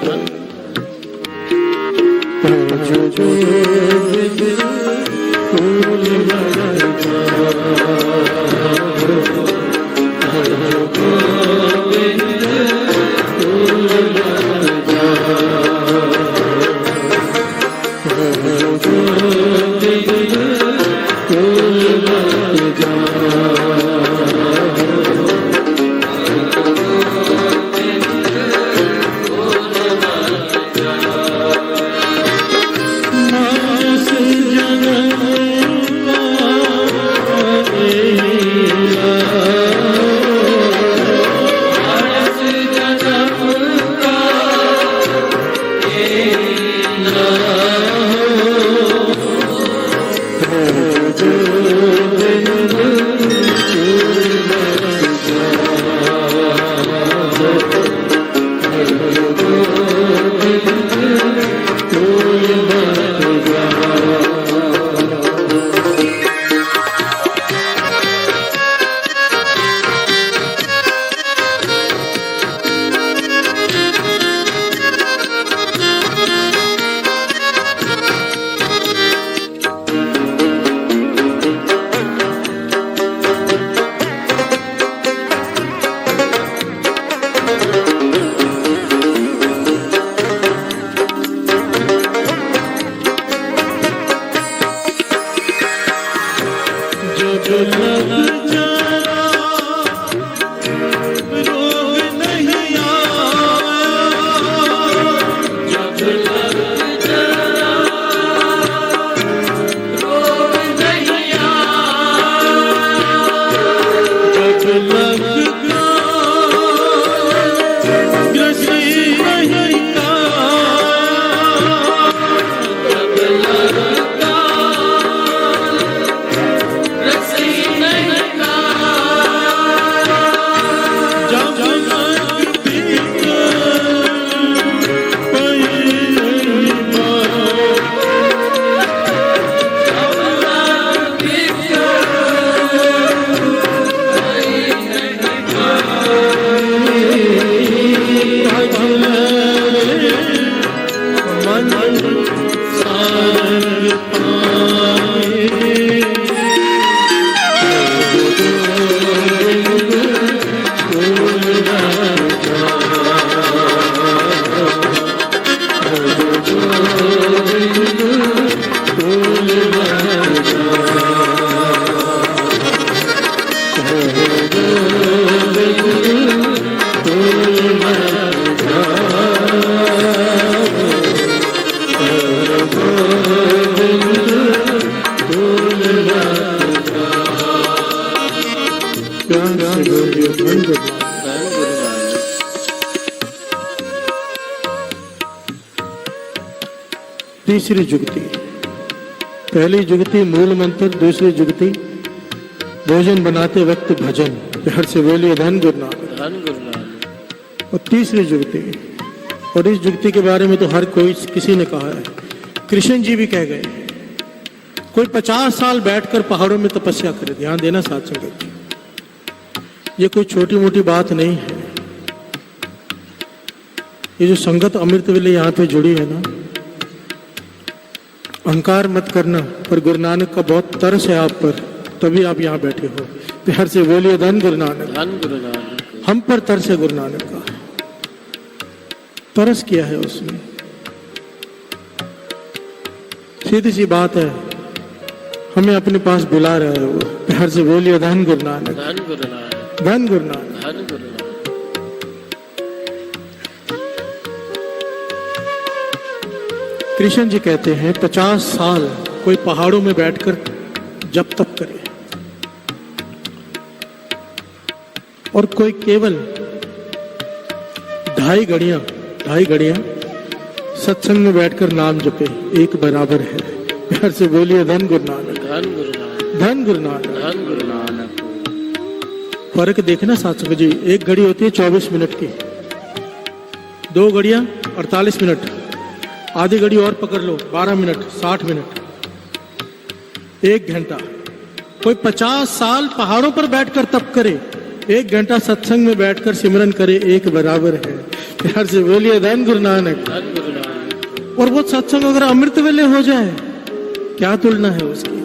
प्यार से बोलिए धन गुरु नानक। धन गुरु नानक। तीसरी जुगती, पहली जुगती मूल मंत्र, दूसरी जुगती भोजन बनाते वक्त भजन। प्यार से बोलिए धन गुरु नानक। धन गुरु नानक। और तीसरी जुगती, और इस जुगती के बारे में तो हर कोई किसी ने कहा है, कृष्ण जी भी कह गए, कोई 50 साल बैठकर पहाड़ों में तपस्या करे। ध्यान देना साथ संगत जी, ये कोई छोटी मोटी बात नहीं है। ये जो संगत अमृत वेले यहाँ पे जुड़ी है ना, अहंकार मत करना, पर गुरु नानक का बहुत तरस है आप पर, तभी आप यहाँ बैठे हो। प्यार से बोलिए धन गुरु नानक। धन गुरु नानक। हम पर तरस है गुरु नानक का, तरस किया है उसने। सीधी सी बात है, हमें अपने पास बुला रहा है वो। प्यार से बोलिए धन गुरु नानक। धन गुरु नानक। धन गुरु नानक। धन गुरु नानक। कृष्ण जी कहते हैं 50 साल कोई पहाड़ों में बैठकर जप तप करे, और कोई केवल 2.5 घड़ियां सत्संग में बैठकर नाम जपे, एक बराबर है। प्यार से बोलिए धन गुरु नानक। धन गुरु नानक। धन गुरु नानक। धन गुरु नानक। फर्क देखना साथ जी, एक घड़ी होती है 24 मिनट की, 2 घड़ियां 48 मिनट, आधी घड़ी और पकड़ लो 12 मिनट, 60 मिनट, 1 घंटा। कोई 50 साल पहाड़ों पर बैठकर तप करे, 1 घंटा सत्संग में बैठकर सिमरन करे, एक बराबर है। प्यार से बोलिए धन गुरु नानक। धन गुरु नानक। और वो सत्संग अगर अमृत वेले हो जाए, क्या तुलना है उसकी?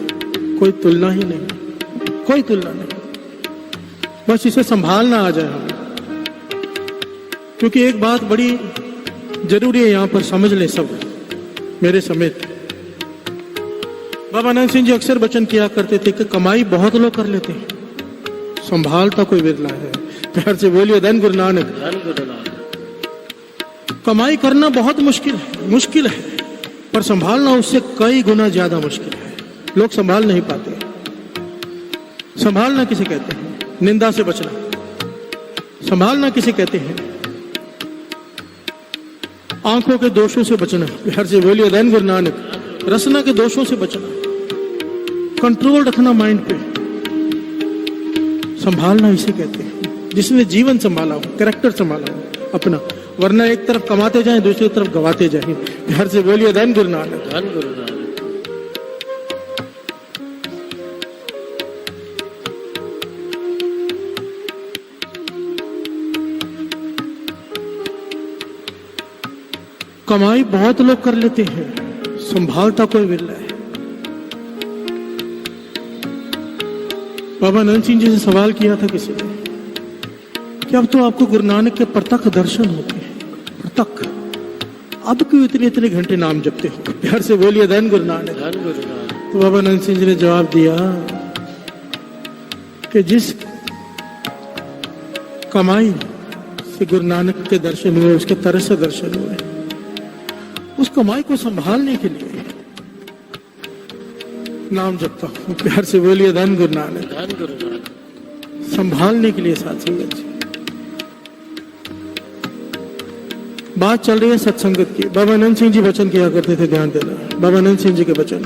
कोई तुलना ही नहीं, कोई तुलना नहीं। बस इसे संभालना आ जाए हमें, क्योंकि एक बात बड़ी जरूरी है यहाँ पर, समझ ले सब, मेरे समेत। बाबा नानक सिंह जी अक्सर वचन किया करते थे कि कमाई बहुत लोग कर लेते हैं, संभालता कोई विरला है। प्यार से बोलिए धन गुरु नानक। धन गुरु नानक। कमाई करना बहुत मुश्किल है, पर संभालना उससे कई गुना ज्यादा मुश्किल है। लोग संभाल नहीं पाते। संभालना किसे कहते हैं? निंदा से बचना। संभालना किसे कहते हैं? आंखों के दोषों से बचना। प्यार से बोलिए धन गुरु नानक। रसना के दोषों से बचना, कंट्रोल रखना माइंड पे। संभालना इसे कहते हैं, जिसने जीवन संभाला हो, कैरेक्टर संभाला हो अपना, वरना एक तरफ कमाते जाएं, दूसरी तरफ गवाते जाएं। प्यार से बोलिए धन गुरु नानक। धन गुरु नानक। कमाई बहुत लोग कर लेते हैं, संभालता कोई विरला है। बाबा नानक सिंह जी से सवाल किया था किसी ने कि अब तो आपको गुरु नानक के प्रत्यक्ष दर्शन होते हैं, प्रत्यक्ष, अब क्यों इतने घंटे नाम जपते हो? प्यार से बोलिए धन गुरु नानक। धन गुरु नानक। तो बाबा नानक सिंह जी ने जवाब दिया कि जिस कमाई से गुरु नानक के दर्शन हुए, उसके तरह से दर्शन हुए, उस कमाई को संभालने के लिए नाम जपता हूं। प्यार से बोलिए धन गुरु नानक। धन गुरु नानक। संभालने के लिए साथ संगत जी। बात चल रही है सत्संगत की। बाबा नंद सिंह जी वचन किया करते थे, ध्यान देना, बाबा नंद सिंह जी के वचन।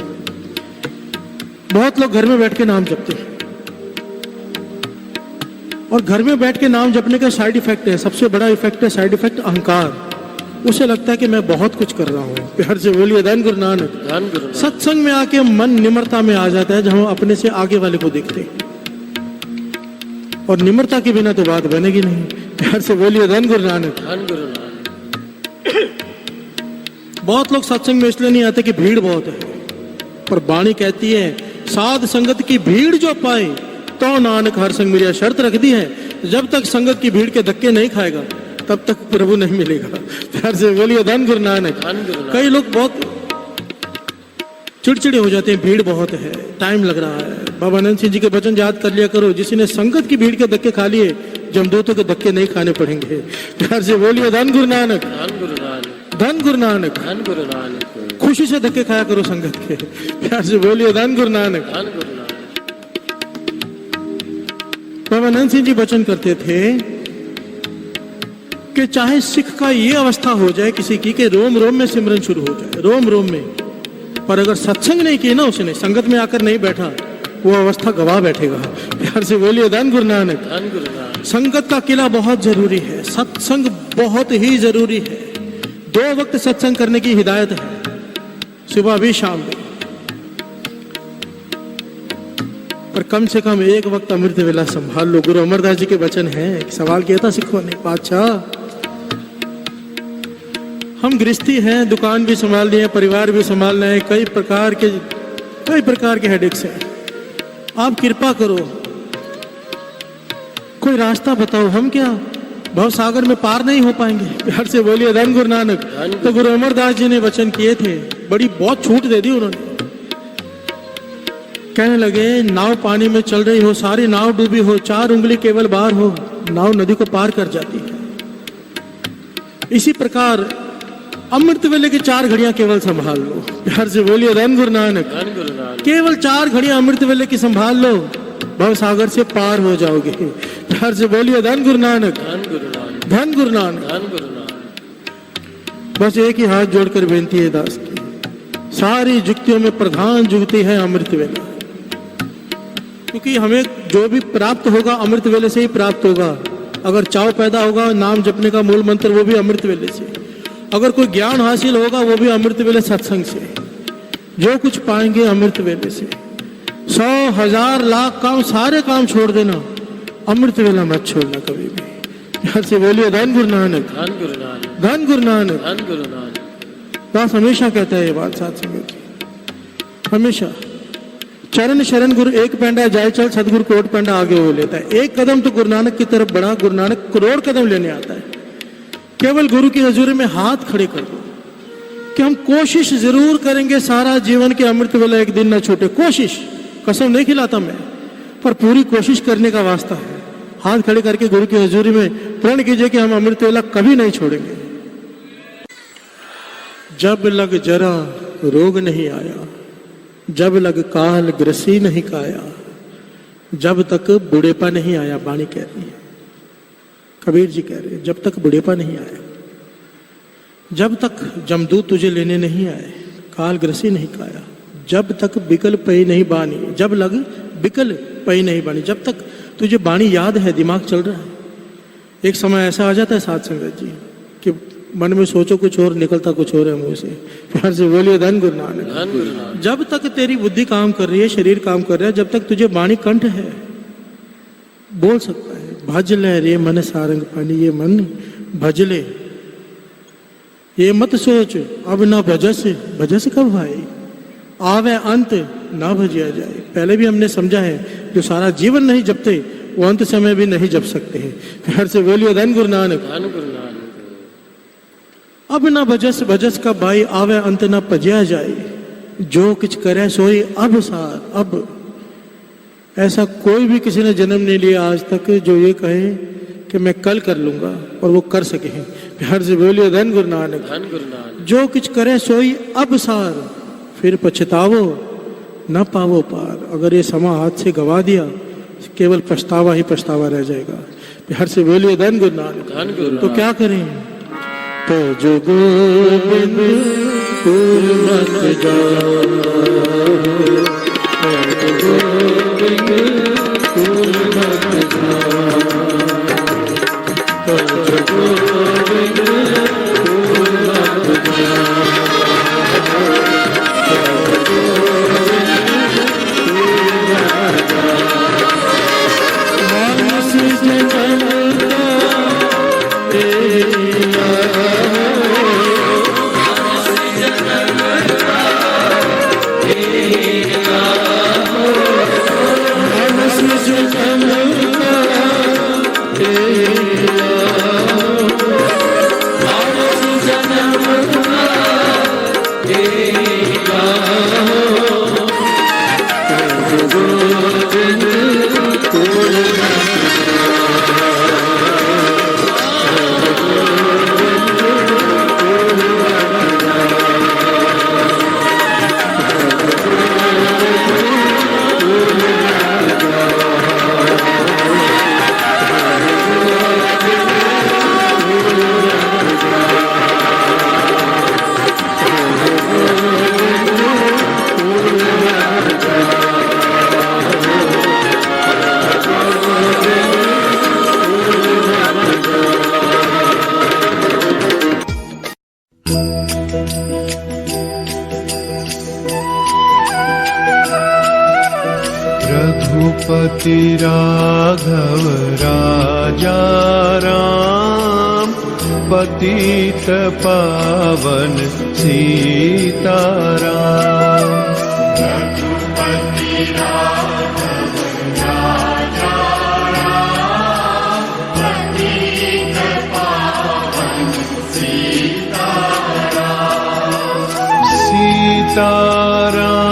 बहुत लोग घर में बैठ के नाम जपते हैं, और घर में बैठ के नाम जपने का साइड इफेक्ट है, सबसे बड़ा इफेक्ट है साइड इफेक्ट अहंकार। उसे लगता है कि मैं बहुत कुछ कर रहा हूं। प्यार से बोलिए धन गुरु नानक। धन गुरु नानक। सत्संग में आके मन निम्रता में आ जाता है, जब हम अपने से आगे वाले को देखते हैं, और निम्रता के बिना तो बात बनेगी नहीं। प्यार से बोलिए धन गुरु नानक। धन गुरु नानक। बहुत लोग सत्संग में इसलिए नहीं आते कि भीड़ बहुत है, पर वाणी कहती है साध संगत की भीड़ जो पाए तो नानक हर संग मिलिया। शर्त रख दी है, जब तक संगत की भीड़ के धक्के नहीं खाएगा तब तक प्रभु नहीं मिलेगा। प्यार से बोलिए धन गुरु नानक। धन गुरु नानक। कई लोग बहुत चिड़चिड़े हो जाते हैं, भीड़ बहुत है, टाइम लग रहा है। बाबा आनंद सिंह जी के वचन याद कर लिया करो, जिसने संगत की भीड़ के धक्के खा लिए, जमदूतों के धक्के नहीं खाने पड़ेंगे। प्यार से बोलिए धन गुरु नानक, धन गुरु नानक, धन गुरु नानक। धन गुरु नानक, खुशी से धक्के खाया करो संगत के। प्यार से बोलिए धन गुरु नानक। धन गुरु नानक। बाबा आनंद सिंह जी वचन करते थे कि चाहे सिख का ये अवस्था हो जाए किसी की कि रोम रोम में सिमरन शुरू हो जाए, रोम रोम में, पर अगर सत्संग नहीं किया ना उसने, संगत में आकर नहीं बैठा, वो अवस्था गवा बैठेगा। प्यार से बोलिए धन गुरु नानक। धन गुरु नानक। संगत का किला बहुत जरूरी है, सत्संग बहुत ही जरूरी है। 2 वक्त सत्संग करने की हिदायत है, सुबह भी शाम भी, पर कम से कम 1 वक्त अमृत वेला संभाल लो। गुरु अमरदास जी के वचन है। एक सवाल किया था सिखों ने, बादशाह हम गृहस्थी हैं, दुकान भी संभालनी है, परिवार भी संभालना है, कई प्रकार के हेडेक्स हैं, आप कृपा करो कोई रास्ता बताओ, हम क्या भव सागर में पार नहीं हो पाएंगे। प्यार से बोलिए धन गुरु नानक। तो गुरु अमरदास जी ने वचन किए थे, बहुत छूट दे दी उन्होंने। कहने लगे नाव पानी में चल रही हो, सारी नाव डूबी हो, 4 उंगली केवल बाहर हो, नाव नदी को पार कर जाती है। इसी प्रकार अमृत वेले की 4 घड़ियां केवल संभाल लो। प्यार से बोलिए धन गुरु नानक। धन गुरु नानक। केवल 4 घड़ियां अमृत वेले की संभाल लो, भव सागर से पार हो जाओगे। प्यार से बोलिए धन गुरु नानक। धन गुरु नानक। धन गुरु नानक। धन गुरु नानक। बस एक ही हाथ जोड़कर बेनती है दास की, सारी जुक्तियों में प्रधान जुगती है अमृत वेला, क्योंकि हमें जो भी प्राप्त होगा अमृत वेले से ही प्राप्त होगा। अगर चाव पैदा होगा नाम जपने का मूल मंत्र, वो भी अमृत वेले से। अगर कोई ज्ञान हासिल होगा वो भी अमृत वेले सत्संग से। जो कुछ पाएंगे अमृत वेले से। 100, 1000, लाख काम, सारे काम छोड़ देना, अमृत वेला मत छोड़ना कभी भी। प्यार से बोलिए धन गुरु नानक। धन गुरु नानक। धन गुरु नानक। धन गुरु नानक। दास हमेशा कहता है ये बात साथ संगत की, हमेशा। चरण शरण गुरु एक पैंडा जाए चल, सदगुरु कोट पैंडा आगे हो लेता है। एक कदम तो गुरु नानक की तरफ बढ़ा, गुरु नानक करोड़ कदम लेने आता है। केवल गुरु की हजूरी में हाथ खड़े कर दो कि हम कोशिश जरूर करेंगे सारा जीवन के अमृत वेला एक दिन न छूटे। कोशिश, कसम नहीं खिलाता मैं, पर पूरी कोशिश करने का वास्ता है। हाथ खड़े करके गुरु की हजूरी में प्रण कीजिए कि हम अमृत वेला कभी नहीं छोड़ेंगे। जब लग जरा रोग नहीं आया, जब लग काल ग्रसी नहीं काया, जब तक बुढ़ेपा नहीं आया। वाणी कह रही है, कबीर जी कह रहे हैं, जब तक बुढ़ेपा नहीं आया, जब तक जमदूत तुझे लेने नहीं आए, काल ग्रसी नहीं काया, जब तक बिकल पई नहीं बानी, जब लग बिकल पई नहीं बानी, जब तक तुझे बाणी याद है, दिमाग चल रहा है। एक समय ऐसा आ जाता है साथ संगत जी कि मन में सोचो कुछ और, निकलता कुछ और है मुंह से। प्यार से बोलिए धन गुरु नानक। धन गुरु नानक। जब तक तेरी बुद्धि काम कर रही है, शरीर काम कर रहा है, जब तक तुझे बाणी कंठ है, बोल सकता है। भज ले रे मन सारंग पानी, ये मन भज ले, ये मत सोच अब ना भजस, भजस कब भाई आवे अंत ना भजिया जाए। पहले भी हमने समझा है, जो सारा जीवन नहीं जपते वो अंत समय भी नहीं जप सकते हैं। प्यार से बोलिए धन गुरु नानक। धन गुरु नानक। अब ना भजस, भजस का भाई आवे अंत ना भजिया जाए, जो कुछ करे सोई अब सार। अब ऐसा कोई भी किसी ने जन्म नहीं लिया आज तक जो ये कहे कि मैं कल कर लूंगा और वो कर सके हैं। प्यार से बोलिए धन गुरु नानक। धन गुरु नानक। जो कुछ करे सोई अब सार, फिर पछतावो न पावो पार। अगर ये समा हाथ से गवा दिया, केवल पछतावा ही पछतावा रह जाएगा। प्यार से बोलिए धन गुरु नानक। धन गुरु नानक। तो क्या करें? तो जो गोविंद दूर मत जाओ, गोविंद दूर मत जाओ, तो जो गोविंद दूर मत जाओ, मानस जगत मानस जगत राजा राम पतित पावन सीताराम।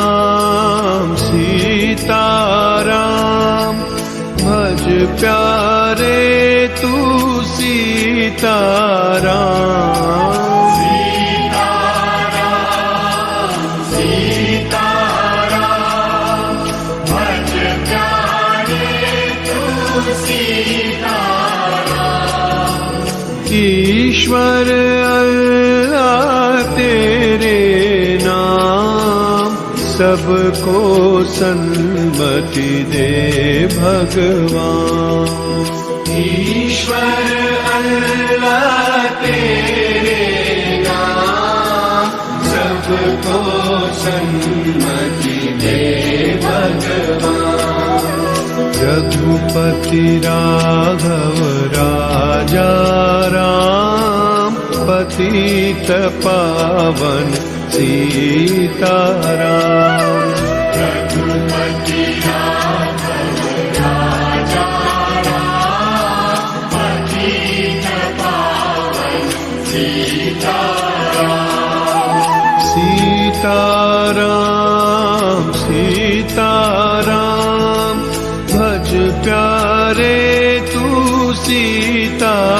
सीताराम सीताराम भज प्यारे तू सीताराम। ईश्वर अल्लाह तेरे नाम सबको सन्मति दे भगवान। ईश्वर अल्लाह तेरे नाम सबको सन्मति दे भगवान। रघुपति राघव राजा राम पतित पावन सीताराम। रघुपति राघव राजा राम पतित पावन सीताराम। सीताराम सीताराम भज प्यारे तू सीताराम।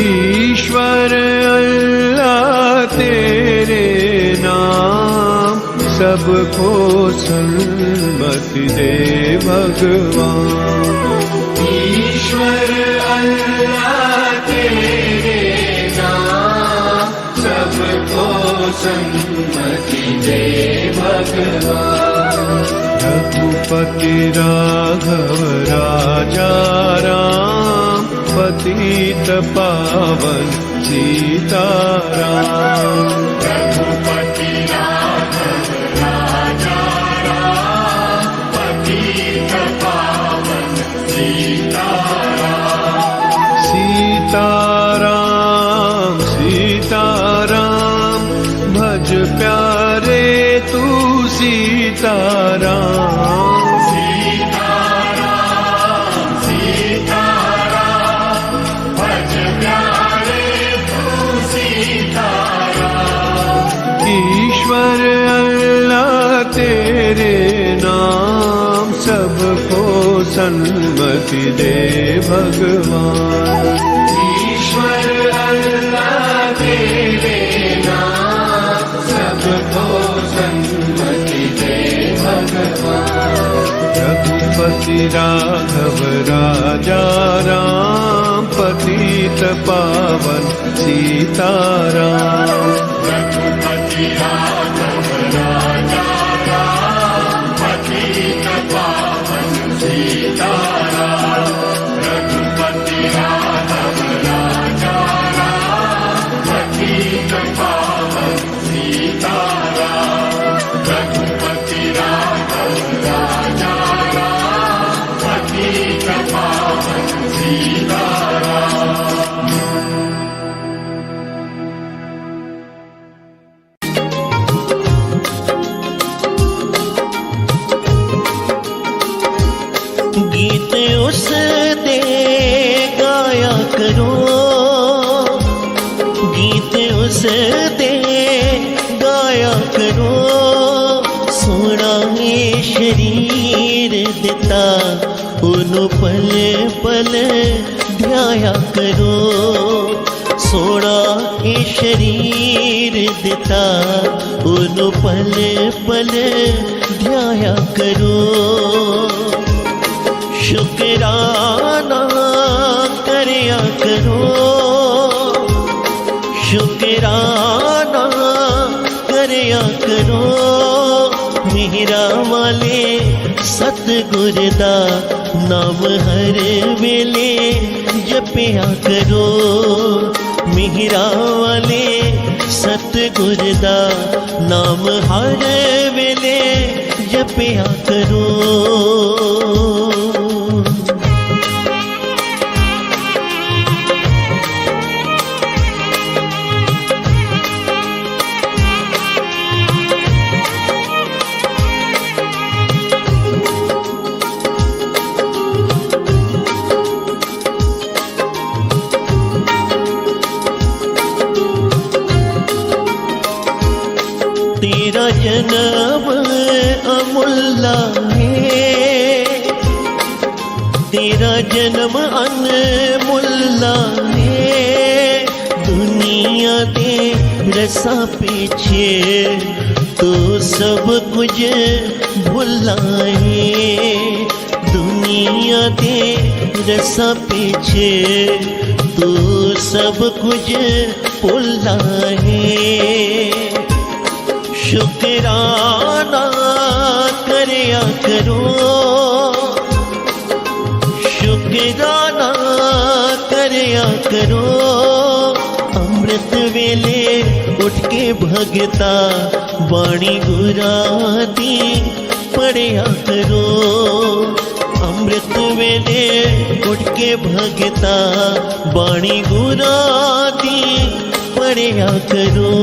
ईश्वर अल्लाह तेरे नाम सबको सन्मति दे भगवान। ईश्वर अल्लाह तेरे नाम सबको सन्मति दे भगवान। रघुपति राघव राजा राम पतित पावन सीताराम। रघुपति राघव राजा राम पतित पावन सीताराम। सीताराम सीताराम भज प्यारे तू सीताराम। ईश्वर अल्लाह तेरे नाम सबको सन्मति दे भगवान। ईश्वर अल्लाह तेरे नाम सबको सन्मति दे भगवान। रघुपति राघव राजा राम पतित पावन सीताराम। रघुपति राघव राजा राम पतित पावन सीताराम। रघुपति राघव राजा राम पतित पावन सीताराम। रघुपति राघव राजा राम पतित पावन सीताराम। गीत उस दे गाया करो, गीत उस दे गाया करो। सोना में शरीर दिता उनु पल पल ध्याया करो। सोना के शरीर दिता उनु पल पल ध्याया करो। शुक्राना करया करो, शुक्राना करया करो। मेरा वाले सत सतगुर दा नाम हर वेले जपिया करो। मिहिरा वाले सतगुर दा नाम हर वेले जपिया करो। तेरा जन्म अमुल्ला है, तेरा जन्म अनमुल्ला है। दुनिया दे रसा पीछे तो सब कुछ भुला है। दुनिया दे रसा पीछे तो सब कुछ भुला है। शुक्राना करया करो, शुक्राना करया करो। अमृत वेले उठ के भगता बाणी गुरा दी पढ़या करो। अमृत वेले उठ के भगता बाणी गुरा दी पढ़या करो।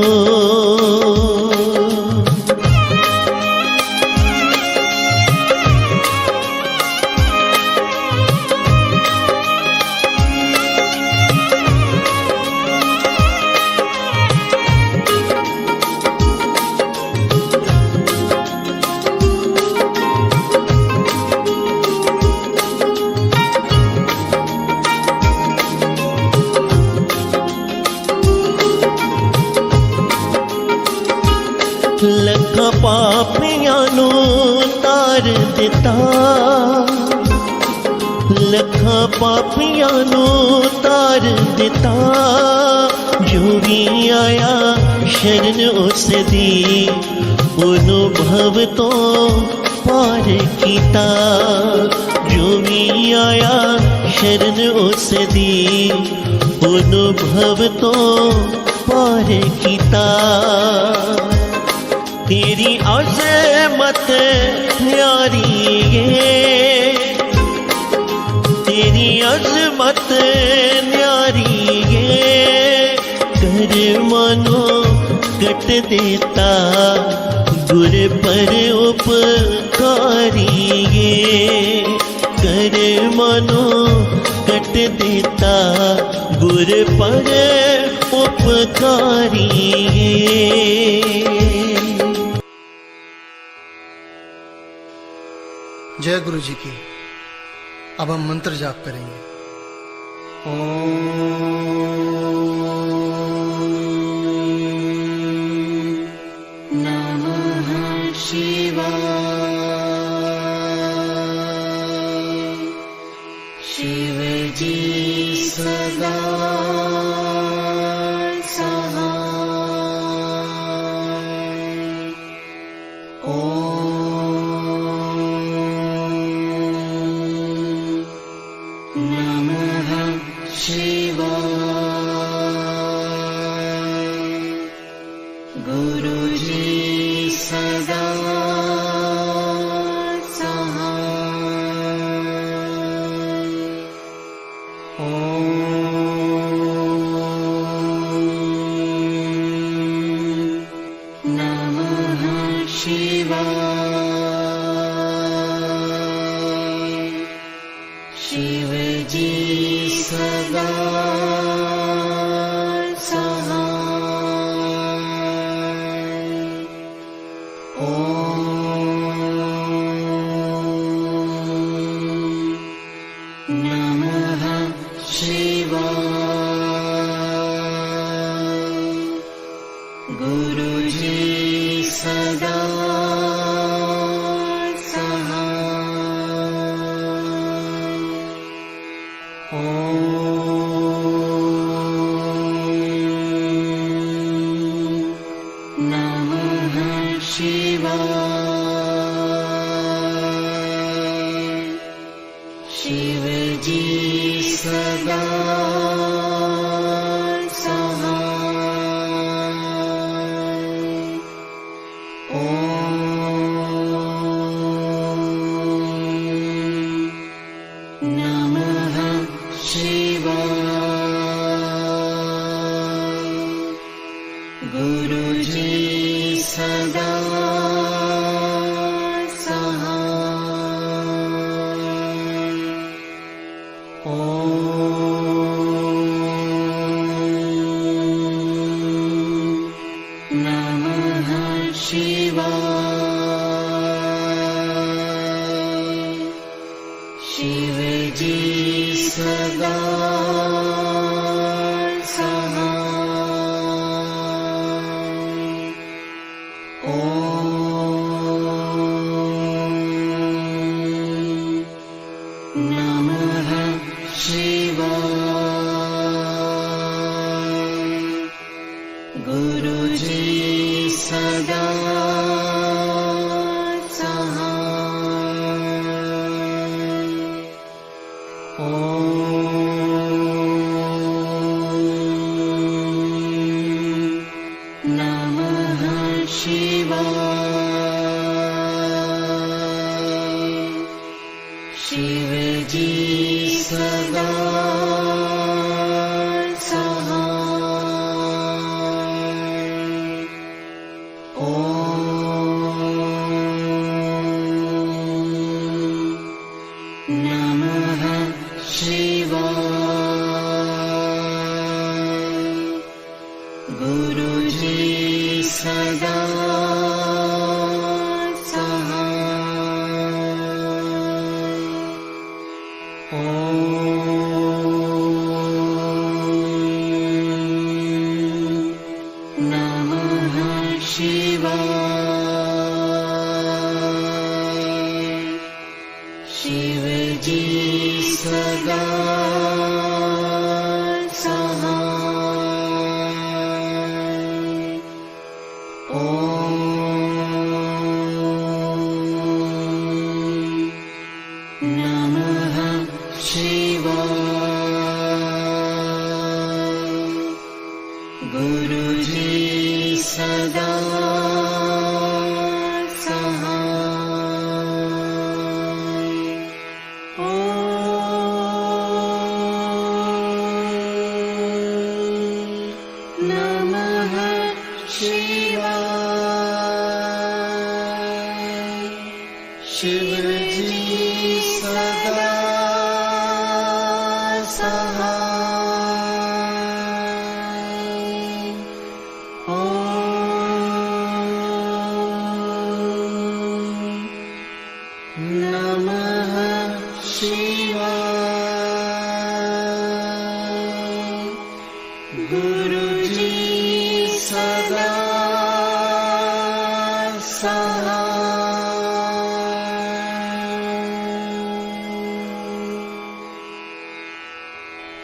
लखा पापियां नू तार दिता, लखा पापियां नू तार दिता। जो भी आया शरण उस दी अनुभव तो पार कीता। जो भी आया शरण उस दी अनुभव तो पार कीता। तेरी अज़मत न्यारी है, तेरी अज़मत न्यारी है। कर मानो कट देता गुर पर उपकारी है। कर मानो कट देता गुर पर उपकारी है। जय गुरु जी की। अब हम मंत्र जाप करेंगे। नमः शिवाय। शिव जी सदा गुरु जी सदा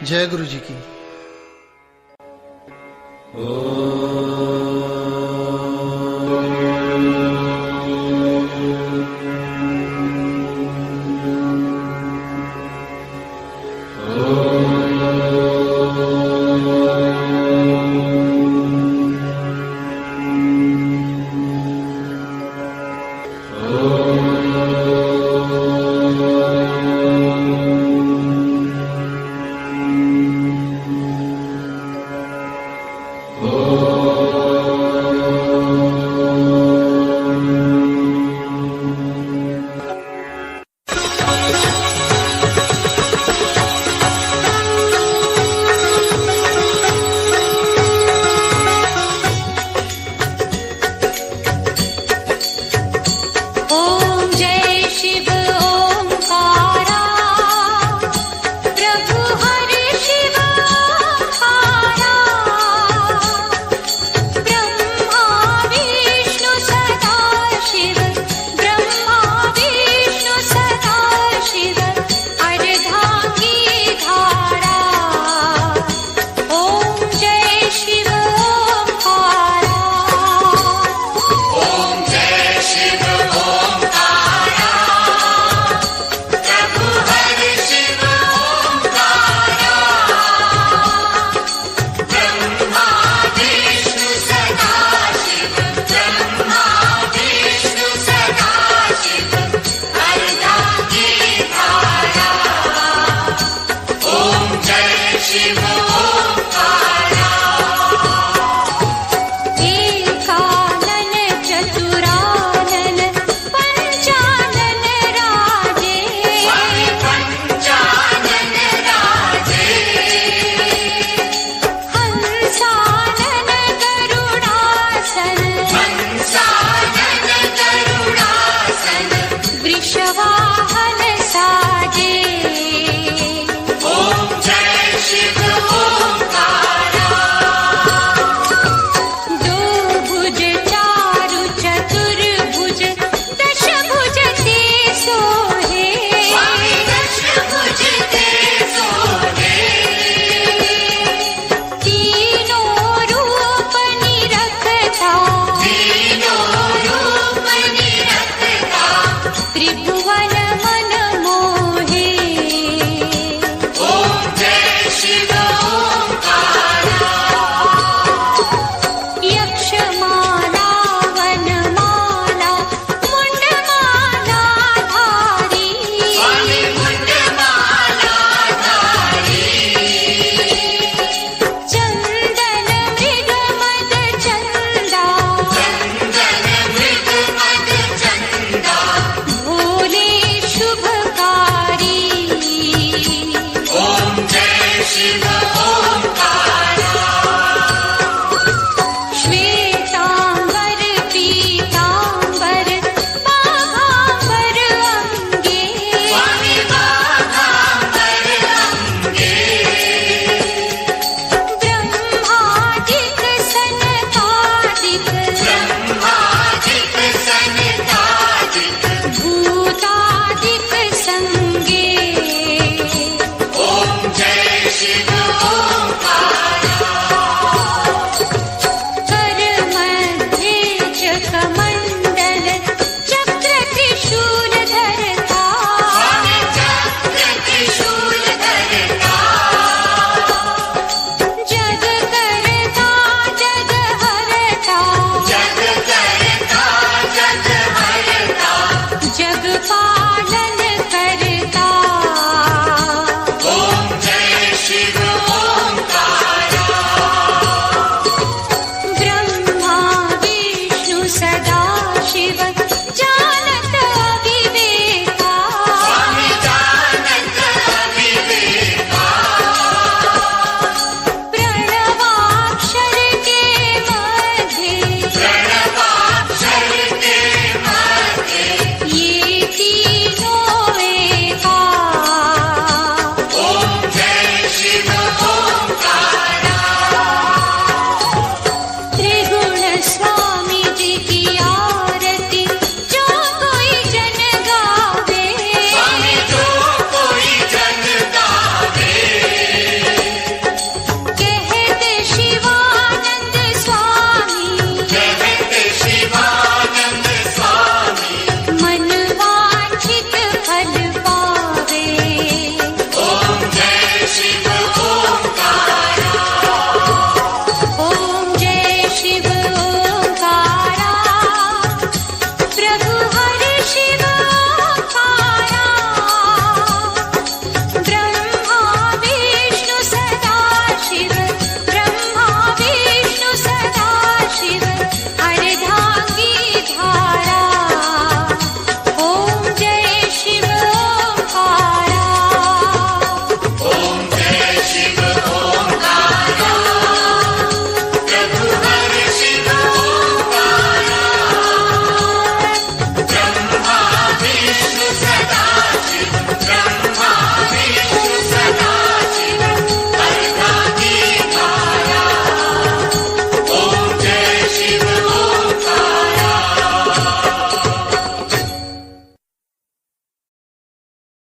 जय गुरु जी की। ओ